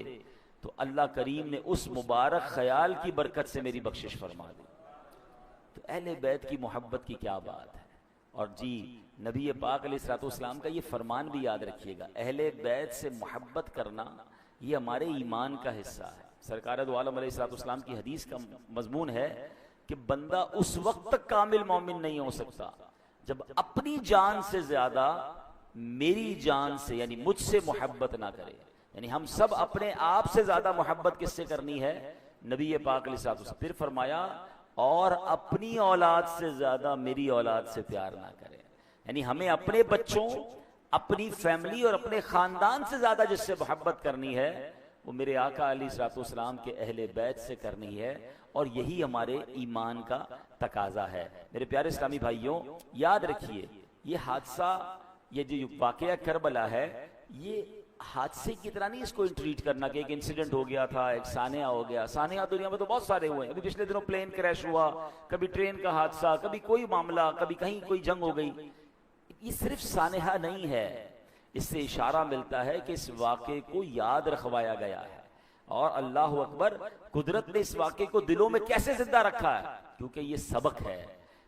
تو اللہ کریم نے اس مبارک خیال کی برکت سے میری بخشش فرما دی۔ تو اہل بیت کی محبت کی کیا بات ہے، اور جی نبی پاک علیہ الصلوۃ والسلام کا یہ فرمان بھی یاد رکھیے گا، اہل بیت سے محبت کرنا یہ ہمارے ایمان کا حصہ ہے۔ سرکار دو عالم علیہ الصلوۃ والسلام کی حدیث کا مضمون ہے کہ بندہ اس وقت تک کامل مومن نہیں ہو سکتا جب اپنی جان سے زیادہ میری جان سے یعنی مجھ سے محبت نہ کرے، یعنی ہم سب اپنے آپ سے زیادہ محبت کس سے کرنی ہے؟ نبی پاک علیہ الصلوۃ والسلام۔ پھر فرمایا اور اپنی اولاد سے زیادہ میری اولاد سے پیار نہ کرے، یعنی ہمیں اپنے بچوں، اپنی فیملی اور اپنے خاندان سے زیادہ جس سے محبت کرنی ہے وہ میرے آقا علیہ الصلوۃ والسلام کے اہل بیت سے کرنی ہے، اور یہی ہمارے ایمان کا تقاضا ہے۔ میرے پیارے اسلامی بھائیوں، یاد رکھیے یہ حادثہ، یہ جو واقعہ کربلا ہے، یہ حادثے کی طرح نہیں اس کو ٹریٹ کرنا کہ ایک انسیڈنٹ ہو گیا تھا، ایک سانحہ ہو گیا۔ سانحہ دنیا میں تو بہت سارے ہوئے ہیں، ابھی پچھلے دنوں پلین کریش ہوا، کبھی ٹرین کا حادثہ، کبھی کوئی معاملہ، کبھی کہیں کوئی جنگ ہو گئی۔ یہ صرف سانحہ نہیں ہے، اس سے اشارہ ملتا ہے کہ اس واقعے کو یاد رکھوایا گیا ہے، اور اللہ اکبر، قدرت نے اس واقعے کو دلوں میں کیسے زندہ رکھا ہے، کیونکہ یہ سبق ہے،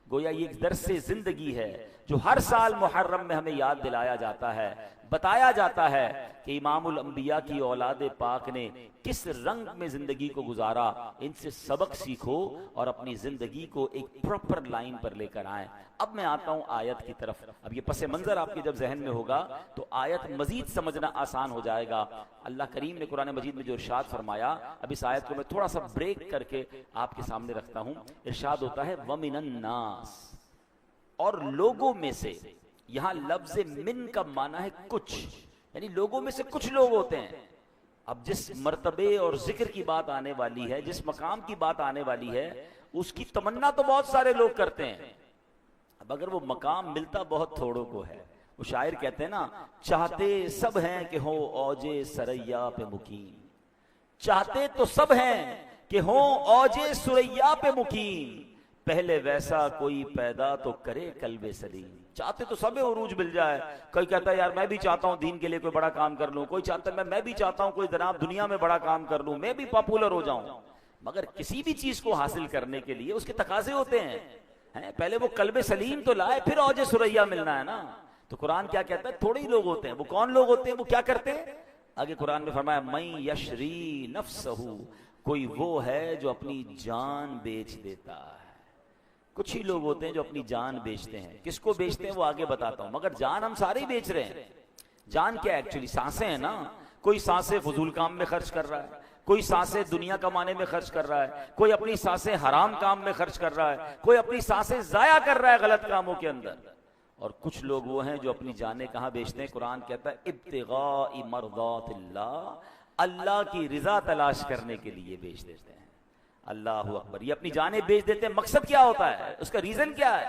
گویا یہ ایک درس زندگی ہے جو ہر سال محرم میں ہمیں یاد دلایا جاتا ہے۔ بتایا جاتا ہے کہ امام الانبیاء کی اولاد پاک نے کس رنگ میں زندگی کو گزارا. ان سے سبق سیکھو اور اپنی زندگی کو ایک پراپر لائن پر لے کر آئیں. اب میں آتا ہوں آیت کی طرف. اب یہ پس منظر آپ کے جب ذہن میں ہوگا تو آیت مزید سمجھنا آسان ہو جائے گا. اللہ کریم نے قرآن مجید میں جو ارشاد فرمایا, اب اس آیت کو میں تھوڑا سا بریک کر کے آپ کے سامنے رکھتا ہوں. ارشاد ہوتا ہے وَمِنَ النَّاسِ, اور لوگوں میں سے. یہاں لفظ من کا معنی ہے کچھ, یعنی لوگوں میں سے کچھ لوگ ہوتے ہیں. اب جس مرتبے اور ذکر کی بات آنے والی ہے, جس مقام کی بات آنے والی ہے, اس کی تمنا تو بہت سارے لوگ کرتے ہیں. اب اگر وہ مقام ملتا بہت تھوڑوں کو ہے. وہ شاعر کہتے ہیں نا, چاہتے سب ہیں کہ ہو اوجے سریا پہ مقیم. چاہتے تو سب ہیں کہ ہو اوجے سریا پہ مقیم, پہلے ویسا کوئی پیدا تو کرے قلب سلیم. چاہتے تو سب عروج مل جائے. کوئی کہتا ہے یار میں بھی چاہتا ہوں دین کے لیے کوئی بڑا کام کر لوں, کوئی چاہتا ہے میں بھی چاہتا ہوں کوئی جناب دنیا میں بڑا کام کر لوں, میں بھی پاپولر ہو جاؤں. مگر کسی بھی چیز کو حاصل کرنے کے لیے اس کے تقاضے ہوتے ہیں. پہلے وہ قلب سلیم تو لائے, پھر اوج سریا ملنا ہے نا. تو قرآن کیا کہتا ہے, تھوڑے ہی لوگ ہوتے ہیں. وہ کون لوگ ہوتے ہیں, وہ کیا کرتے ہیں؟ آگے قرآن میں فرمایا من یشری نفسہ, کوئی وہ ہے جو اپنی جان بیچ دیتا ہے. کچھ ہی لوگ ہوتے ہیں جو اپنی جان بیچتے ہیں. کس کو بیچتے ہیں وہ آگے بتاتا ہوں, مگر جان ہم سارے ہی بیچ رہے ہیں. جان کیا ایکچولی سانسیں ہیں نا. کوئی سانسیں فضول کام میں خرچ کر رہا ہے, کوئی سانسیں دنیا کمانے میں خرچ کر رہا ہے, کوئی اپنی سانسیں حرام کام میں خرچ کر رہا ہے, کوئی اپنی سانسیں ضائع کر رہا ہے غلط کاموں کے اندر. اور کچھ لوگ وہ ہیں جو اپنی جانیں کہاں بیچتے ہیں؟ قرآن کہتا ہے ابتغاء مرضات اللہ, اللہ کی رضا تلاش کرنے کے لیے بیچ دیتے ہیں. اللہ اکبر. یہ اپنی جانیں بیچ دیتے ہیں, مقصد کیا ہوتا ہے, اس کا ریزن کیا ہے؟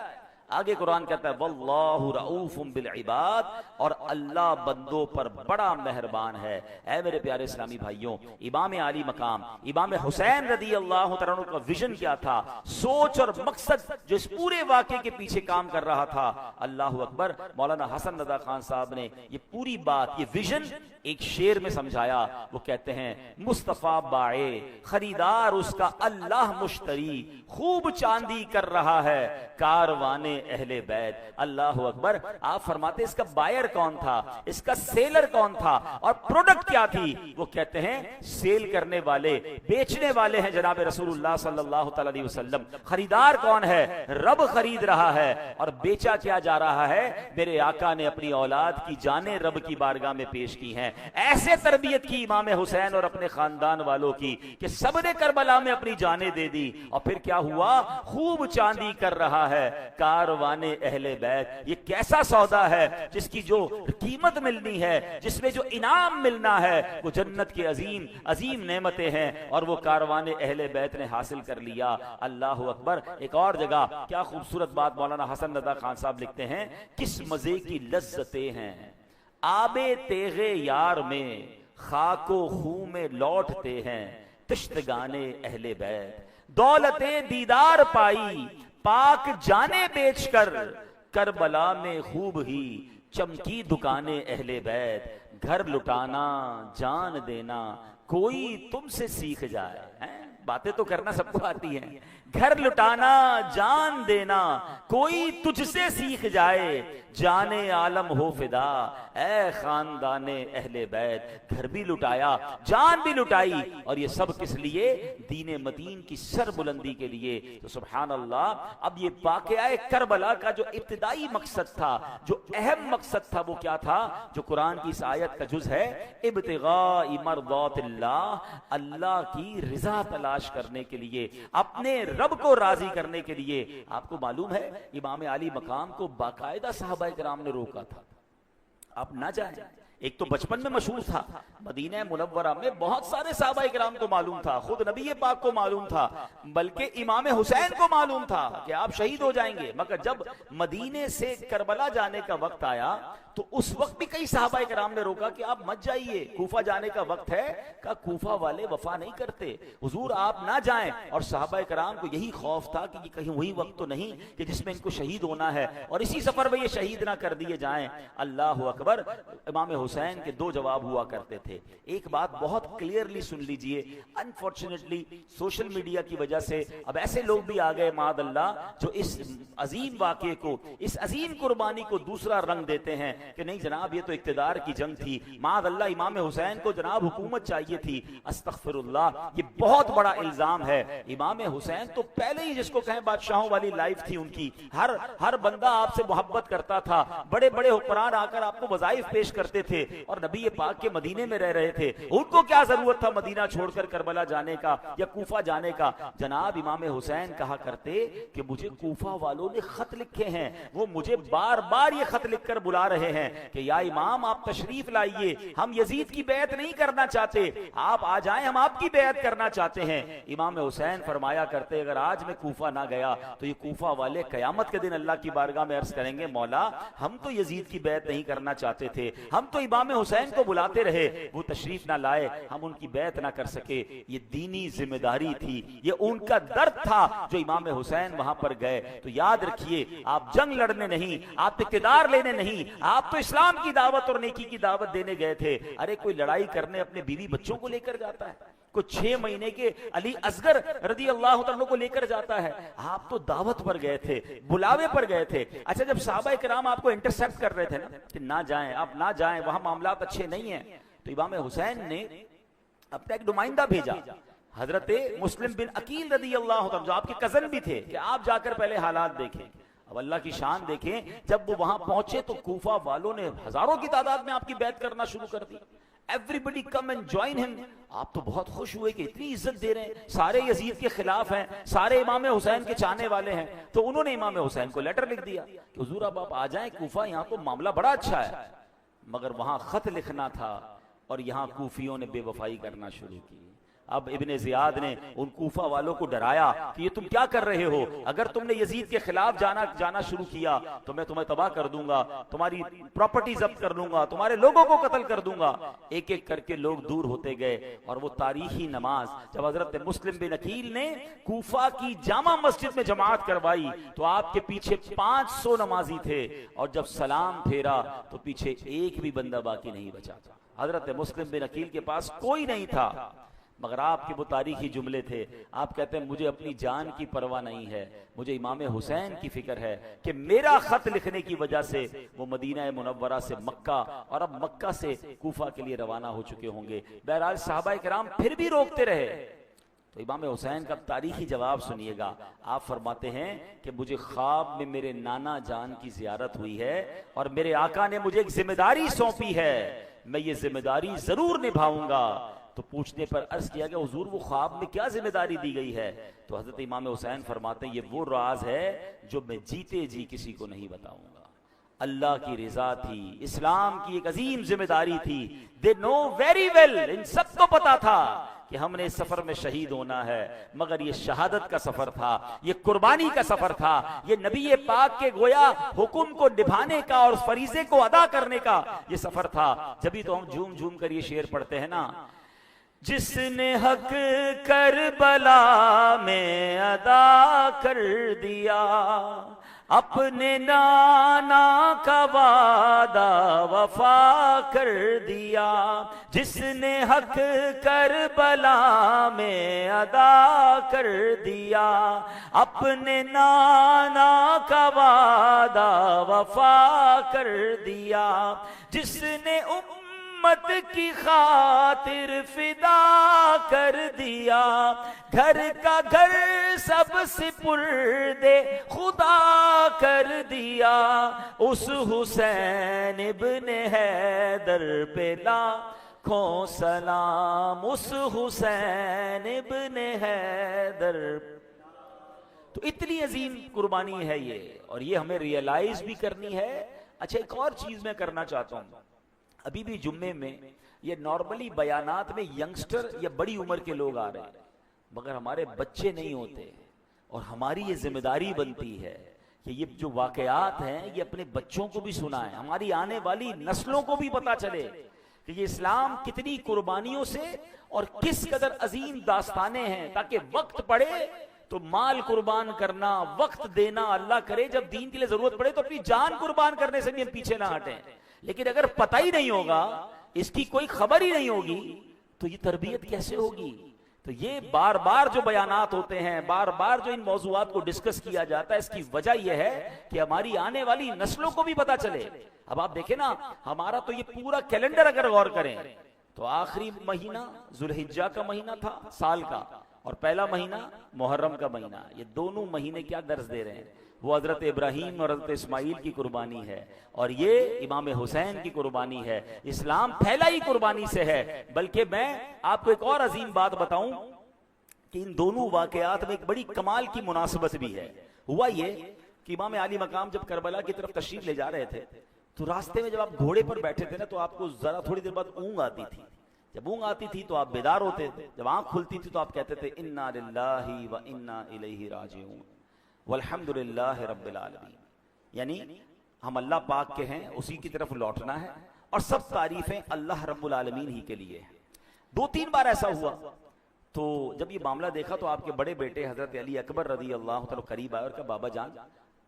آگے قرآن کہتا ہے واللہ رؤوف بالعباد, اور اللہ بندوں پر بڑا مہربان ہے. اے میرے پیارے اسلامی بھائیوں, امام عالی مقام امام حسین رضی اللہ تعالیٰ عنہ کا ویژن کیا تھا, سوچ اور مقصد جو اس پورے واقعے کے پیچھے کام کر رہا تھا. اللہ اکبر. مولانا حسن رضا خان صاحب نے یہ پوری بات, یہ ویژن ایک شعر میں سمجھایا. وہ کہتے ہیں مصطفیٰ باعے خریدار اس کا اللہ مشتری, خوب چاندی کر رہا ہے کاروانے اہل بیت. اللہ اکبر. آپ فرماتے اس کا بائر کون تھا, اس کا سیلر کون تھا, اور پروڈکٹ کیا تھی؟ وہ کہتے ہیں سیل کرنے والے, بیچنے والے ہیں جناب رسول اللہ صلی اللہ تعالی علیہ وسلم. خریدار کون ہے؟ رب خرید رہا ہے. اور بیچا کیا جا رہا ہے؟ میرے آقا نے اپنی اولاد کی جانیں رب کی بارگاہ میں پیش کی ہیں. ایسے تربیت کی امام حسین اور اپنے خاندان والوں کی کہ سب نے کربلا میں اپنی جانیں دے دی. اور پھر کیا ہوا؟ خوب چاندی کر رہا ہے کاروان اہل بیت. یہ کیسا سودا ہے جس کی جو قیمت ملنی ہے, جس میں جو انعام ملنا ہے, وہ جنت کے عظیم عظیم نعمتیں ہیں, اور وہ کاروان اہل بیت نے حاصل کر لیا. اللہ اکبر. ایک اور جگہ کیا خوبصورت بات مولانا حسن رضا خان صاحب لکھتے ہیں, کس مزے کی لذتیں ہیں آب تیغے یار میں, خاک و خوں میں لوٹتے ہیں تشتگانے اہل بیت. دولت دیدار پائی پاک جانے بیچ کر, کربلا میں خوب ہی چمکی دکانیں اہل بیت. گھر لٹانا جان دینا کوئی تم سے سیکھ جائے. باتیں تو کرنا سب کو آتی ہیں. گھر لٹانا جان دینا کوئی تجھ سے سیکھ جائے, جانے عالم ہو فدا اے خاندان اہل بیت. گھر بھی لٹایا, جان بھی لٹائی, اور یہ سب کس لیے؟ دین مدین کی سر بلندی کے لیے. تو سبحان اللہ. اب یہ واقعہ کربلا کا جو ابتدائی مقصد تھا, جو اہم مقصد تھا, وہ کیا تھا؟ جو قرآن کی اس آیت کا جز ہے, ابتغاء مرضات اللہ, اللہ کی رضا تلاش کرنے کے لیے, اپنے رب کو راضی کرنے کے لیے. آپ کو معلوم ہے امام علی مقام کو باقاعدہ صحابہ کرام نے روکا تھا, آپ نہ جائیں. ایک تو بچپن میں مشہور تھا, مدینہ منورہ میں بہت سارے صحابہ کرام کو معلوم تھا, خود نبی پاک کو معلوم تھا, بلکہ امام حسین کو معلوم تھا کہ آپ شہید ہو جائیں گے. مگر جب مدینے سے کربلا جانے کا وقت آیا تو اس وقت بھی کئی صحابہ کرام نے روکا کہ آپ مت جائیے, کوفہ جانے کا وقت ہے. کہا کوفہ والے وفا نہیں کرتے, حضور آپ نہ جائیں. اور صحابہ کرام کو یہی خوف تھا کہ کہیں وہی وقت تو نہیں کہ جس میں ان کو شہید ہونا ہے, اور اسی سفر میں یہ شہید نہ کر دیے جائیں. اللہ اکبر. امام حسین کے دو جواب ہوا کرتے تھے. ایک بات بہت کلیئرلی سن لیجئے, انفارچونیٹلی سوشل میڈیا کی وجہ سے اب ایسے لوگ بھی آ گئے معاذ اللہ جو اس عظیم واقعے کو, اس عظیم قربانی کو دوسرا رنگ دیتے ہیں کہ نہیں جناب یہ تو اقتدار کی جنگ تھی, معاذ اللہ امام حسین کو جناب حکومت چاہیے تھی. استغفر اللہ, یہ بہت بڑا الزام ہے. امام حسین تو پہلے ہی جس کو کہیں بادشاہوں والی لائف تھی ان کی, ہر بندہ آپ سے محبت کرتا تھا, بڑے بڑے حکمران آ کر آپ کو وظائف پیش کرتے تھے, اور نبی پاک کے مدینے میں رہ رہے تھے, ان کو کیا ضرورت تھا مدینہ چھوڑ کر کربلا جانے کا یا کوفہ جانے کا. جناب امام حسین کہا کرتے کہ مجھے کوفہ والوں نے خط لکھے ہیں, وہ مجھے بار بار یہ خط لکھ کر بلا رہے ہیں کہ یا امام آپ تشریف لائیے, ہم یزید کی بیعت نہیں کرنا چاہتے, آپ آ جائیں, ہم آپ کی بیعت کرنا چاہتے ہیں. امام حسین فرمایا کرتے اگر آج میں کوفہ نہ گیا تو یہ کوفہ والے قیامت کے دن اللہ کی بارگاہ میں عرض کریں گے مولا ہم تو یزید کی بیعت نہیں کرنا چاہتے تھے, ہم تو امام حسین کو بلاتے رہے, وہ تشریف نہ لائے, ہم ان کی بیعت نہ کر سکے. یہ دینی ذمہ داری تھی, یہ ان کا درد تھا جو امام حسین وہاں پر گئے. تو یاد رکھیے آپ جنگ لڑنے نہیں, آپ اقتدار لینے نہیں, آپ تو اسلام کی دعوت اور نیکی کی دعوت دینے گئے تھے. ارے کوئی لڑائی کرنے اپنے بیوی بچوں کو لے کر جاتا ہے, کوئی 6 مہینے کے علی اصغر رضی اللہ عنہ کو لے کر جاتا ہے, آپ تو دعوت پر گئے تھے, بلاوے پر گئے تھے. اچھا جب صحابہ کرام آپ کو انٹرسپٹ کر رہے تھے نا کہ نہ جائیں, آپ نہ جائیں, وہاں معاملات اچھے نہیں ہیں, تو امام حسین نے اپنا ایک نمائندہ بھیجا حضرت مسلم بن عقیل رضی اللہ عنہ جو آپ کے کزن بھی تھے کہ آپ جا کر پہلے حالات دیکھیں. اب اللہ کی شان دیکھیں, جب وہ وہاں پہنچے تو کوفہ والوں نے ہزاروں کی تعداد میں آپ کی بیعت کرنا شروع کر دی. Everybody come and join him. آپ تو بہت خوش ہوئے کہ اتنی عزت دے رہے ہیں, سارے یزید کے خلاف ہیں, سارے امام حسین کے چاہنے والے ہیں. تو انہوں نے امام حسین کو لیٹر لکھ دیا کہ حضور اب آپ آ جائیں کوفہ, یہاں تو معاملہ بڑا اچھا ہے. مگر وہاں خط لکھنا تھا اور یہاں کوفیوں نے بے وفائی کرنا شروع کی. اب ابن زیاد نے ان کوفہ والوں کو ڈرایا کہ یہ تم کیا کر رہے ہو, اگر تم نے یزید کے خلاف جانا شروع کیا تو میں تمہیں تباہ کر دوں گا, تمہاری پراپرٹی ضبط کر لوں گا, تمہارے لوگوں کو قتل کر دوں گا. ایک ایک کر کے لوگ دور ہوتے گئے. اور وہ تاریخی نماز جب حضرت مسلم بن عقیل نے کوفہ کی جامع مسجد میں جماعت کروائی تو آپ کے پیچھے 500 نمازی تھے, اور جب سلام پھیرا تو پیچھے ایک بھی بندہ باقی نہیں بچا. حضرت مسلم بن عقیل کے پاس کوئی نہیں تھا, مگر آپ کے وہ تاریخی جملے تھے. آپ کہتے ہیں مجھے اپنی جان کی پرواہ نہیں ہے, مجھے امام حسین کی فکر ہے کہ میرا خط لکھنے کی وجہ سے وہ مدینہ منورہ سے مکہ اور اب مکہ سے کوفہ کے لیے روانہ ہو چکے ہوں گے. بہرحال صحابہ کرام پھر بھی روکتے رہے. تو امام حسین کا تاریخی جواب سنیے گا. آپ فرماتے ہیں کہ مجھے خواب میں میرے نانا جان کی زیارت ہوئی ہے اور میرے آقا نے مجھے ایک ذمہ داری سونپی ہے, میں یہ ذمہ داری ضرور نبھاؤں گا. تو پوچھنے پر عرض کیا کہ حضور وہ خواب میں کیا ذمہ داری دی گئی ہے؟ تو حضرت امام حسین فرماتے ہیں یہ وہ راز ہے جو میں جیتے جی کسی کو نہیں بتاؤں گا. اللہ کی رضا تھی, اسلام کی ایک عظیم ذمہ داری تھی. they know very well, ان سب کو پتا تھا کہ ہم نے اس سفر میں شہید ہونا ہے, مگر یہ شہادت کا سفر تھا, یہ قربانی کا سفر تھا, یہ نبی پاک کے گویا حکم کو نبھانے کا اور فریضے کو ادا کرنے کا یہ سفر تھا. جبھی تو ہم جھوم جھوم کر یہ شعر پڑھتے ہیں نا, جس نے حق کربلا میں ادا کر دیا, اپنے نانا کا وعدہ وفا کر دیا. جس نے حق کربلا میں ادا کر دیا, اپنے نانا کا وعدہ وفا کر دیا. جس نے امت کی خاطر فدا کر دیا, گھر کا گھر سب سپرد خدا کر دیا. اس حسین ابن حیدر پہ لاکھوں سلام, اس حسین ابن حیدر. تو اتنی عظیم قربانی ہے یہ, اور یہ ہمیں ریئلائز بھی کرنی ہے. اچھا ایک اور چیز میں کرنا چاہتا ہوں, ابھی بھی جمعے میں یہ نارملی بیانات میں ینگسٹر یا بڑی عمر کے لوگ آ رہے ہیں, مگر ہمارے بچے نہیں ہوتے, اور ہماری یہ ذمہ داری بنتی ہے کہ یہ جو واقعات ہیں یہ اپنے بچوں کو بھی سنائیں, ہماری آنے والی نسلوں کو بھی پتا چلے کہ یہ اسلام کتنی قربانیوں سے اور کس قدر عظیم داستانیں ہیں, تاکہ وقت پڑے تو مال قربان کرنا, وقت دینا, اللہ کرے جب دین کے لیے ضرورت پڑے تو اپنی جان قربان کرنے سے بھی ہم پیچھے نہ ہٹیں. لیکن اگر پتہ ہی نہیں ہوگا، اس کی کوئی خبر ہی نہیں ہوگی، تو یہ تربیت کیسے ہوگی؟ تو یہ بار بار جو بیانات ہوتے ہیں، بار بار جو ان موضوعات کو ڈسکس کیا جاتا ہے، اس کی وجہ یہ ہے کہ ہماری آنے والی نسلوں کو بھی پتا چلے۔ اب آپ دیکھیں نا، ہمارا تو یہ پورا کیلنڈر اگر غور کریں تو آخری مہینہ ذوالحجہ کا مہینہ تھا سال کا، اور پہلا مہینہ محرم کا مہینہ، یہ دونوں مہینے کیا درس دے رہے ہیں؟ وہ حضرت ابراہیم اور حضرت اسماعیل کی قربانی ہے، اور یہ امام حسین کی قربانی ہے۔ اسلام پھیلا ہی قربانی سے ہے۔ بلکہ میں آپ کو ایک اور عظیم بات بتاؤں کہ ان دونوں واقعات میں ایک بڑی کمال کی مناسبت بھی ہے۔ ہوا یہ کہ امام عالی مقام جب کربلا کی طرف تشریف لے جا رہے تھے تو راستے میں جب آپ گھوڑے پر بیٹھے تھے نا تو آپ کو ذرا تھوڑی دیر بعد اونگ آتی تھی۔ جب اونگ آتی تھی تو آپ بیدار ہوتے تھے، جب آنکھ کھلتی تھی تو آپ کہتے تھے انا للہ و انا الیہ راجعون والحمد للہ رب العالمین، یعنی ہم اللہ پاک کے ہیں، اسی کی طرف لوٹنا ہے، اور سب تعریفیں اللہ رب العالمین ہی کے لیے ہیں۔ 2-3 بار ایسا ہوا تو جب یہ معاملہ دیکھا تو آپ کے بڑے بیٹے حضرت علی اکبر رضی اللہ تعالیٰ قریب آئے اور کہا بابا جان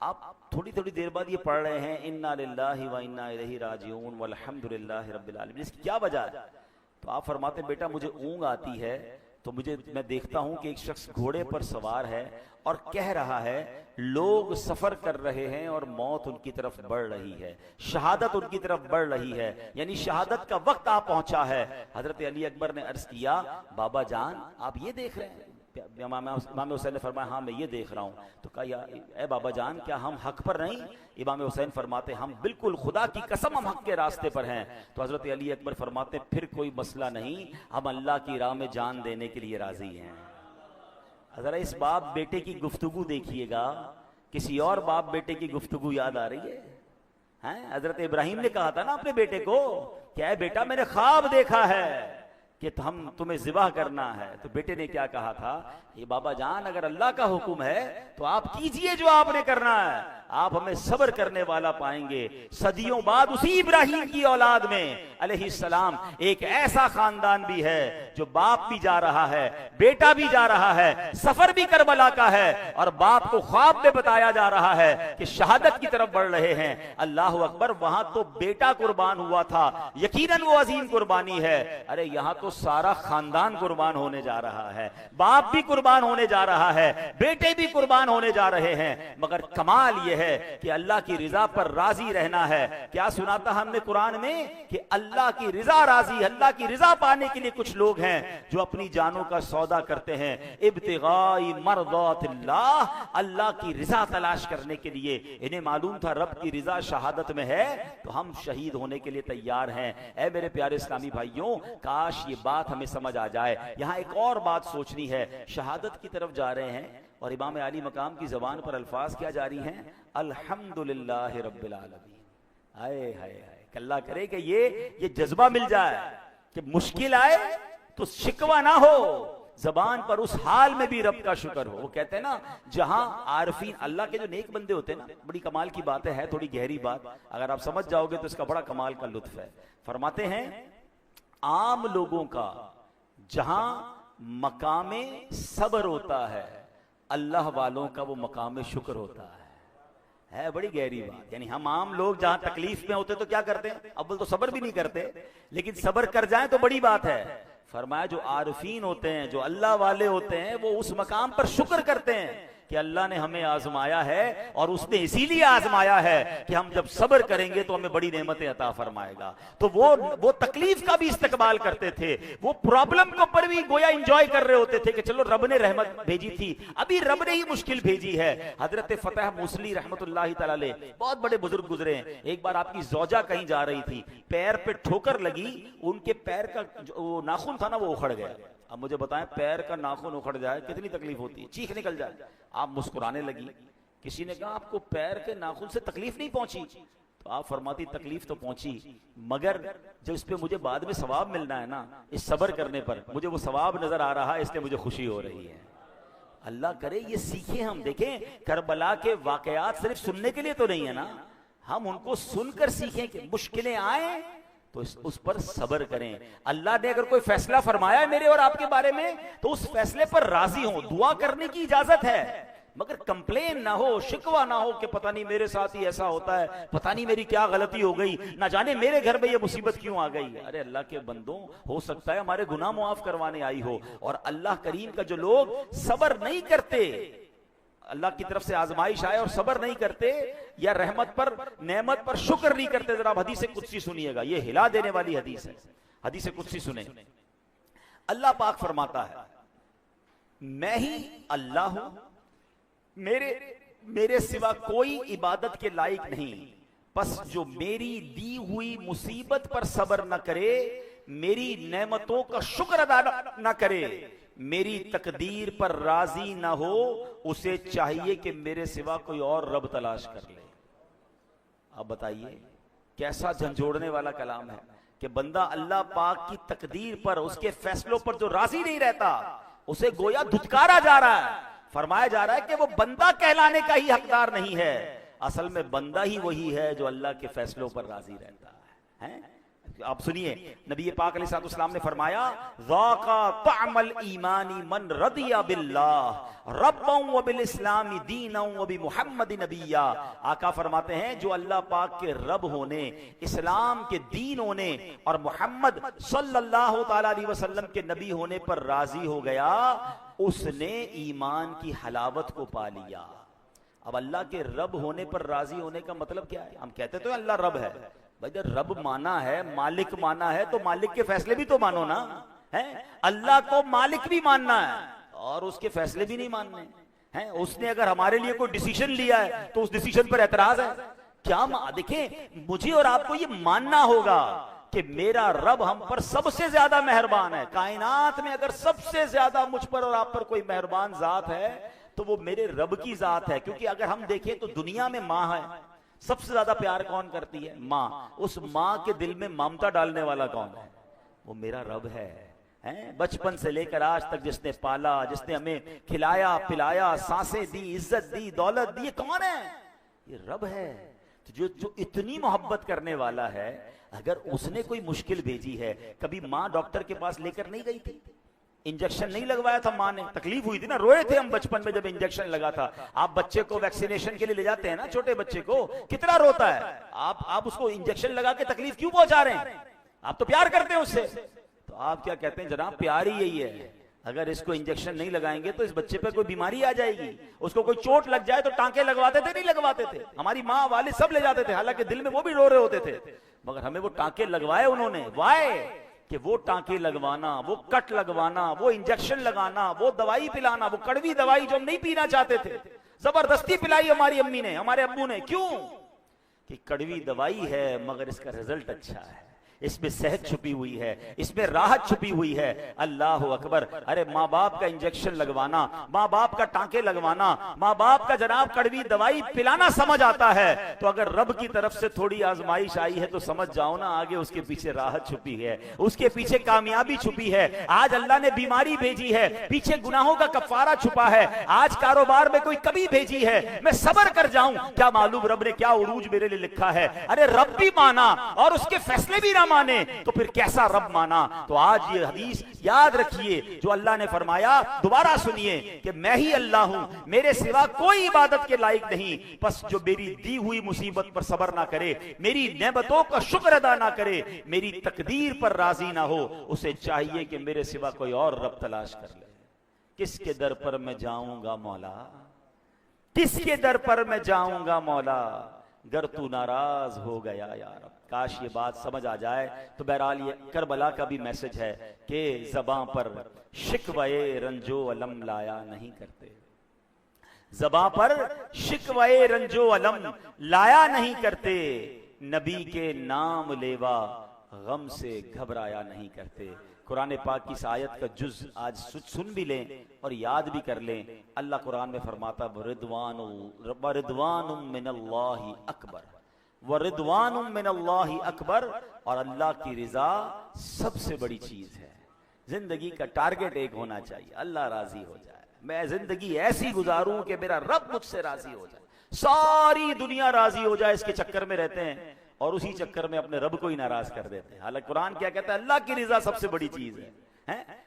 آپ تھوڑی تھوڑی دیر بعد یہ پڑھ رہے ہیں انا للہ و انا الیہ راجعون والحمد للہ رب العالمین، اس کی کیا وجہ ہے؟ تو آپ فرماتے ہیں بیٹا مجھے اونگ آتی ہے تو میں دیکھتا ہوں کہ ایک شخص گھوڑے پر سوار ہے اور کہہ رہا ہے لوگ سفر کر رہے ہیں اور موت ان کی طرف بڑھ رہی ہے، شہادت ان کی طرف بڑھ رہی ہے، یعنی شہادت کا وقت آ پہنچا ہے۔ حضرت علی اکبر نے عرض کیا بابا جان آپ یہ دیکھ رہے ہیں؟ امام حسین نے فرمایا ہاں میں یہ دیکھ رہا ہوں۔ تو کہا اے بابا جان کیا ہم حق پر نہیں؟ امام حسین فرماتے ہم بالکل خدا کی قسم ہم حق کے راستے پر ہیں۔ تو حضرت علی اکبر فرماتے پھر کوئی مسئلہ نہیں، ہم اللہ کی راہ میں جان دینے کے لیے راضی ہیں۔ ذرا اس باپ بیٹے کی گفتگو دیکھیے گا، کسی اور باپ بیٹے کی گفتگو یاد آ رہی ہے؟ حضرت ابراہیم نے کہا تھا نا اپنے بیٹے کو کہ اے بیٹا میں نے خواب دیکھا ہے کہ ہم تمہیں ذبح کرنا ہے۔ تو بیٹے نے کیا کہا تھا؟ یہ بابا جان اگر اللہ کا حکم ہے تو آپ کیجئے جو آپ نے کرنا ہے، آپ ہمیں صبر کرنے والا پائیں گے۔ صدیوں بعد اسی ابراہیم کی اولاد میں علیہ السلام ایک ایسا خاندان بھی ہے جو باپ بھی جا رہا ہے، بیٹا بھی جا رہا ہے، سفر بھی کربلا کا ہے، اور باپ کو خواب میں بتایا جا رہا ہے کہ شہادت کی طرف بڑھ رہے ہیں۔ اللہ اکبر، وہاں تو بیٹا قربان ہوا تھا، یقیناً وہ عظیم قربانی ہے۔ ارے یہاں تو سارا خاندان قربان ہونے جا رہا ہے، باپ بھی قربان ہونے جا رہا ہے، بیٹے بھی قربان ہونے جا رہے ہیں۔ مگر کمال یہ ہے کہ اللہ کی رضا پر راضی رہنا ہے۔ کیا سناتا ہم نے قرآن میں کہ اللہ کی رضا راضی، اللہ کی رضا پانے کے لیے کچھ لوگ ہیں جو اپنی جانوں کا سودا کرتے ہیں ابتغاء مرضات اللہ، اللہ کی رضا تلاش کرنے کے لیے۔ انہیں معلوم تھا رب کی رضا شہادت میں ہے تو ہم شہید ہونے کے لیے تیار ہیں۔ اے میرے پیارے اسلامی بھائیوں، کاش یہ بات ہمیں سمجھ آ جائے۔ یہاں ایک اور بات سوچنی ہے، شہادت کی طرف جا رہے ہیں اور امام علی مقام کی زبان پر الفاظ کیا جاری ہیں؟ الحمدللہ رب العالمین۔ آئے ہائے ہائے، اللہ کرے کہ یہ جذبہ مل جائے کہ مشکل آئے تو شکوہ نہ ہو، زبان پر اس حال میں بھی رب کا شکر ہو۔ وہ کہتے ہیں نا جہاں عارفین اللہ کے جو نیک بندے ہوتے ہیں نا، بڑی کمال کی بات ہے تھوڑی گہری بات، اگر آپ سمجھ جاؤ گے تو اس کا بڑا کمال کا لطف ہے۔ فرماتے ہیں عام لوگوں کا جہاں مقام صبر ہوتا ہے، اللہ والوں کا وہ مقام شکر ہوتا ہے بڑی گہری بات۔ یعنی ہم عام لوگ جہاں تکلیف میں ہوتے تو کیا کرتے ہیں؟ اول تو صبر بھی نہیں کرتے، لیکن صبر کر جائیں تو بڑی بات ہے۔ فرمایا جو عارفین ہوتے ہیں، جو اللہ والے ہوتے ہیں، وہ اس مقام پر شکر کرتے ہیں کہ اللہ نے ہمیں آزمایا ہے، اور اس نے اسی لیے آزمایا ہے کہ ہم جب صبر کریں گے تو ہمیں بڑی نعمتیں عطا فرمائے گا۔ تو وہ تکلیف کا بھی استقبال کرتے تھے، وہ پرابلم کو پر بھی گویا انجوائے کر رہے ہوتے تھے کہ چلو رب نے رحمت بھیجی تھی، ابھی رب نے ہی مشکل بھیجی ہے۔ حضرت فتح موصلی رحمت اللہ تعالی علیہ بہت بڑے بزرگ گزرے ہیں۔ ایک بار آپ کی زوجہ کہیں جا رہی تھی، پیر پہ ٹھوکر لگی، ان کے پیر کا جو ناخن تھا نا وہ اکھڑ گیا۔ اب مجھے بتائیں پیر کا ناخن اکھڑ جائے کتنی تکلیف ہوتی ہے، چیخ نکل جائے۔ آپ مسکرانے لگی۔ کسی نے کہا آپ کو پیر کے ناخن سے تکلیف نہیں پہنچی؟ تو آپ فرماتی تکلیف تو پہنچی، مگر جو اس پہ مجھے بعد میں ثواب ملنا ہے نا، اس صبر کرنے پر مجھے وہ ثواب نظر آ رہا ہے، اس لیے مجھے خوشی ہو رہی ہے۔ اللہ کرے یہ سیکھیں ہم۔ دیکھیں کربلا کے واقعات صرف سننے کے لیے تو نہیں ہے نا، ہم ان کو سن کر سیکھیں کہ مشکلیں آئیں تو اس پر صبر کریں۔ اللہ نے اگر کوئی فیصلہ فرمایا ہے میرے اور آپ کے بارے میں تو اس فیصلے پر راضی ہوں، دعا کرنے کی اجازت ہے، مگر کمپلین نہ ہو، شکوہ نہ ہو کہ پتہ نہیں میرے ساتھ ہی ایسا ہوتا ہے، پتہ نہیں میری کیا غلطی ہو گئی، نہ جانے میرے گھر میں یہ مصیبت کیوں آ گئی. ارے اللہ کے بندوں، ہو سکتا ہے ہمارے گناہ معاف کروانے آئی ہو. اور اللہ کریم کا جو لوگ صبر نہیں کرتے، اللہ کی طرف سے آزمائش آئے اور صبر نہیں کرتے یا رحمت پر نعمت پر شکر نہیں کرتے، ذرا حدیث قدسی سنیے گا، یہ ہلا دینے والی حدیث ہے. حدیث قدسی سنیں. اللہ پاک فرماتا ہے میں ہی اللہ ہوں، میرے سوا کوئی عبادت کے لائق نہیں، پس جو میری دی ہوئی مصیبت پر صبر نہ کرے، میری نعمتوں کا شکر ادا نہ کرے، میری تقدیر پر راضی نہ ہو، اسے چاہیے کہ میرے سوا کوئی اور رب تلاش کر لے. اب بتائیے کیسا جھنجھوڑنے والا کلام ہے کہ بندہ اللہ پاک کی تقدیر پر، اس کے فیصلوں پر جو راضی نہیں رہتا، اسے گویا دھتکارا جا رہا ہے. فرمایا جا رہا ہے کہ وہ بندہ کہلانے کا ہی حقدار نہیں ہے، اصل میں بندہ ہی وہی ہے جو اللہ کے فیصلوں پر راضی رہتا ہے. آپ سنیے، نبی پاک علیہ الصلوۃ والسلام نے فرمایا ذاق طعم الایمان من رضی باللہ ربا وبالاسلام دینا وبمحمد نبیا. آقا فرماتے ہیں جو اللہ پاک کے رب ہونے، اسلام کے دین ہونے اور محمد صلی اللہ تعالی علیہ وسلم کے نبی ہونے پر راضی ہو گیا، اس نے ایمان کی حلاوت کو پا لیا. اب اللہ کے رب ہونے پر راضی ہونے کا مطلب کیا ہے؟ ہم کہتے تو اللہ رب ہے، بھائی جب رب مانا ہے، مالک مانا ہے، تو مالک کے فیصلے بھی تو مانو نا. اللہ کو مالک بھی ماننا ہے اور اس کے فیصلے بھی نہیں ماننے ہیں. اس نے اگر ہمارے لیے کوئی ڈیسیژن لیا ہے تو اس ڈیسیژن پر اعتراض ہے کیا؟ دیکھیں، مجھے اور آپ کو یہ ماننا ہوگا کہ میرا رب ہم پر سب سے زیادہ مہربان ہے. کائنات میں اگر سب سے زیادہ مجھ پر اور آپ پر کوئی مہربان ذات ہے تو وہ میرے رب کی ذات ہے. کیونکہ اگر ہم دیکھیں تو دنیا میں ماں ہے، سب سے زیادہ پیار کون کرتی ہے؟ ماں. اس ماں کے دل میں ممتا ڈالنے والا کون ہے؟ وہ میرا رب ہے. بچپن سے لے کر آج تک جس نے پالا، جس نے ہمیں کھلایا پلایا، سانسیں دی، عزت دی، دولت دی، یہ کون ہے؟ یہ رب ہے. جو اتنی محبت کرنے والا ہے، اگر اس نے کوئی مشکل بھیجی ہے، کبھی ماں ڈاکٹر کے پاس لے کر نہیں گئی تھی؟ انجیکشن نہیں لگوایا تھا ماں نے؟ تکلیف ہوئی تھی نا، روئے تھے ہم بچپن میں جب انجیکشن لگا تھا. آپ بچے کو ویکسینیشن کے لیے لے جاتے ہیں نا، چھوٹے بچے کو، کتنا روتا ہے. آپ اس کو انجیکشن لگا کے تکلیف کیوں پہنچا رہے ہیں؟ آپ تو پیار کرتے ہیں اس سے. تو آپ کیا کہتے ہیں؟ جناب پیار ہی یہی ہے. اگر اس کو انجیکشن نہیں لگائیں گے تو اس بچے پہ کوئی بیماری آ جائے گی. اس کو کوئی چوٹ لگ جائے تو ٹانکے لگواتے تھے؟ نہیں لگواتے تھے. ہماری ماں والد سب لے جاتے تھے، حالانکہ دل میں وہ بھی رو رہے ہوتے تھے، مگر ہمیں وہ ٹانکے لگوائے انہوں نے. وائے کہ وہ ٹانکے لگوانا، وہ کٹ لگوانا، وہ انجیکشن لگانا، وہ دوائی پلانا، وہ کڑوی دوائی جو ہم نہیں پینا چاہتے تھے، زبردستی پلائی ہماری امی نے، ہمارے ابو نے. کیوں؟ کہ کڑوی دوائی ہے مگر اس کا رزلٹ اچھا ہے، اس میں صحت چھپی ہوئی ہے، اس میں راحت چھپی ہوئی ہے. اللہ اکبر. ارے ماں باپ کا انجیکشن لگوانا، ماں باپ کا ٹانکے لگوانا، ماں باپ کا جناب کڑوی دوائی پلانا سمجھ آتا ہے، تو اگر رب کی طرف سے تھوڑی آزمائش آئی ہے تو سمجھ جاؤ نا آگے اس کے پیچھے راحت چھپی ہے، اس کے پیچھے کامیابی چھپی ہے. آج اللہ نے بیماری بھیجی ہے، پیچھے گناہوں کا کفارہ چھپا ہے. آج کاروبار میں کوئی کمی بھیجی ہے، میں صبر کر جاؤں، کیا معلوم رب نے کیا عروج میرے لیے لکھا ہے. ارے رب بھی مانا اور اس کے فیصلے بھی نہ مانے تو پھر کیسا رب مانا. تو آج یہ حدیث یاد رکھیے جو اللہ نے فرمایا، دوبارہ سنیے کہ میں ہی اللہ ہوں، میرے سوا کوئی عبادت کے لائق نہیں، پس جو میری دی ہوئی مصیبت پر صبر نہ کرے، میری نعمتوں کا شکر ادا نہ کرے، میری تقدیر پر راضی نہ ہو، اسے چاہیے کہ میرے سوا کوئی اور رب تلاش کر لے. کس کے در پر میں جاؤں گا مولا، کس کے در پر میں جاؤں گا مولا، گر تو ناراض ہو گیا یا رب. کاش یہ بات سمجھ آ جائے. تو بہرحال یہ کربلا کا بھی میسج ہے کہ زباں پر شکوے رنجو علم لایا نہیں کرتے، زباں پر شکوے رنجو علم لایا نہیں کرتے، نبی کے نام لیوا غم سے گھبرایا نہیں کرتے. قرآن پاک کی اس آیت کا جز آج سن بھی لیں اور یاد بھی کر لیں. اللہ قرآن میں فرماتا وَرِضْوَانٌ مِّنَ اللَّهِ أَكْبَرُ وَرِضْوَانٌ مِّنَ اللَّهِ أَكْبَرُ. اور اللہ کی رضا سب سے بڑی چیز ہے. زندگی کا ٹارگٹ ایک ہونا چاہیے، اللہ راضی ہو جائے. میں زندگی ایسی گزاروں کہ میرا رب مجھ سے راضی ہو جائے، ساری دنیا راضی ہو جائے، اس کے چکر میں رہتے ہیں اور اسی چکر میں اپنے رب کو ہی ناراض کر دیتے ہیں. حالانکہ قرآن کیا کہتا ہے؟ اللہ کی رضا سب سے بڑی چیز ہے.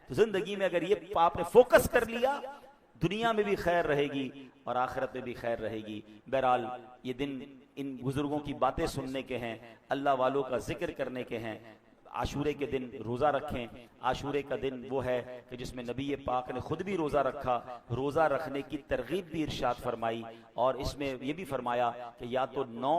تو زندگی میں اگر یہ آپ نے فوکس کر لیا، دنیا میں بھی خیر رہے گی اور آخرت میں بھی خیر رہے گی۔ بہرحال یہ دن ان بزرگوں کی باتیں سننے کے ہیں، اللہ والوں کا ذکر کرنے کے ہیں۔ عاشورے کے دن روزہ رکھیں۔ عاشورے کا دن وہ ہے کہ جس میں نبی پاک نے خود بھی روزہ رکھا، روزہ رکھنے کی ترغیب بھی ارشاد فرمائی، اور اس میں یہ بھی فرمایا کہ یا تو 9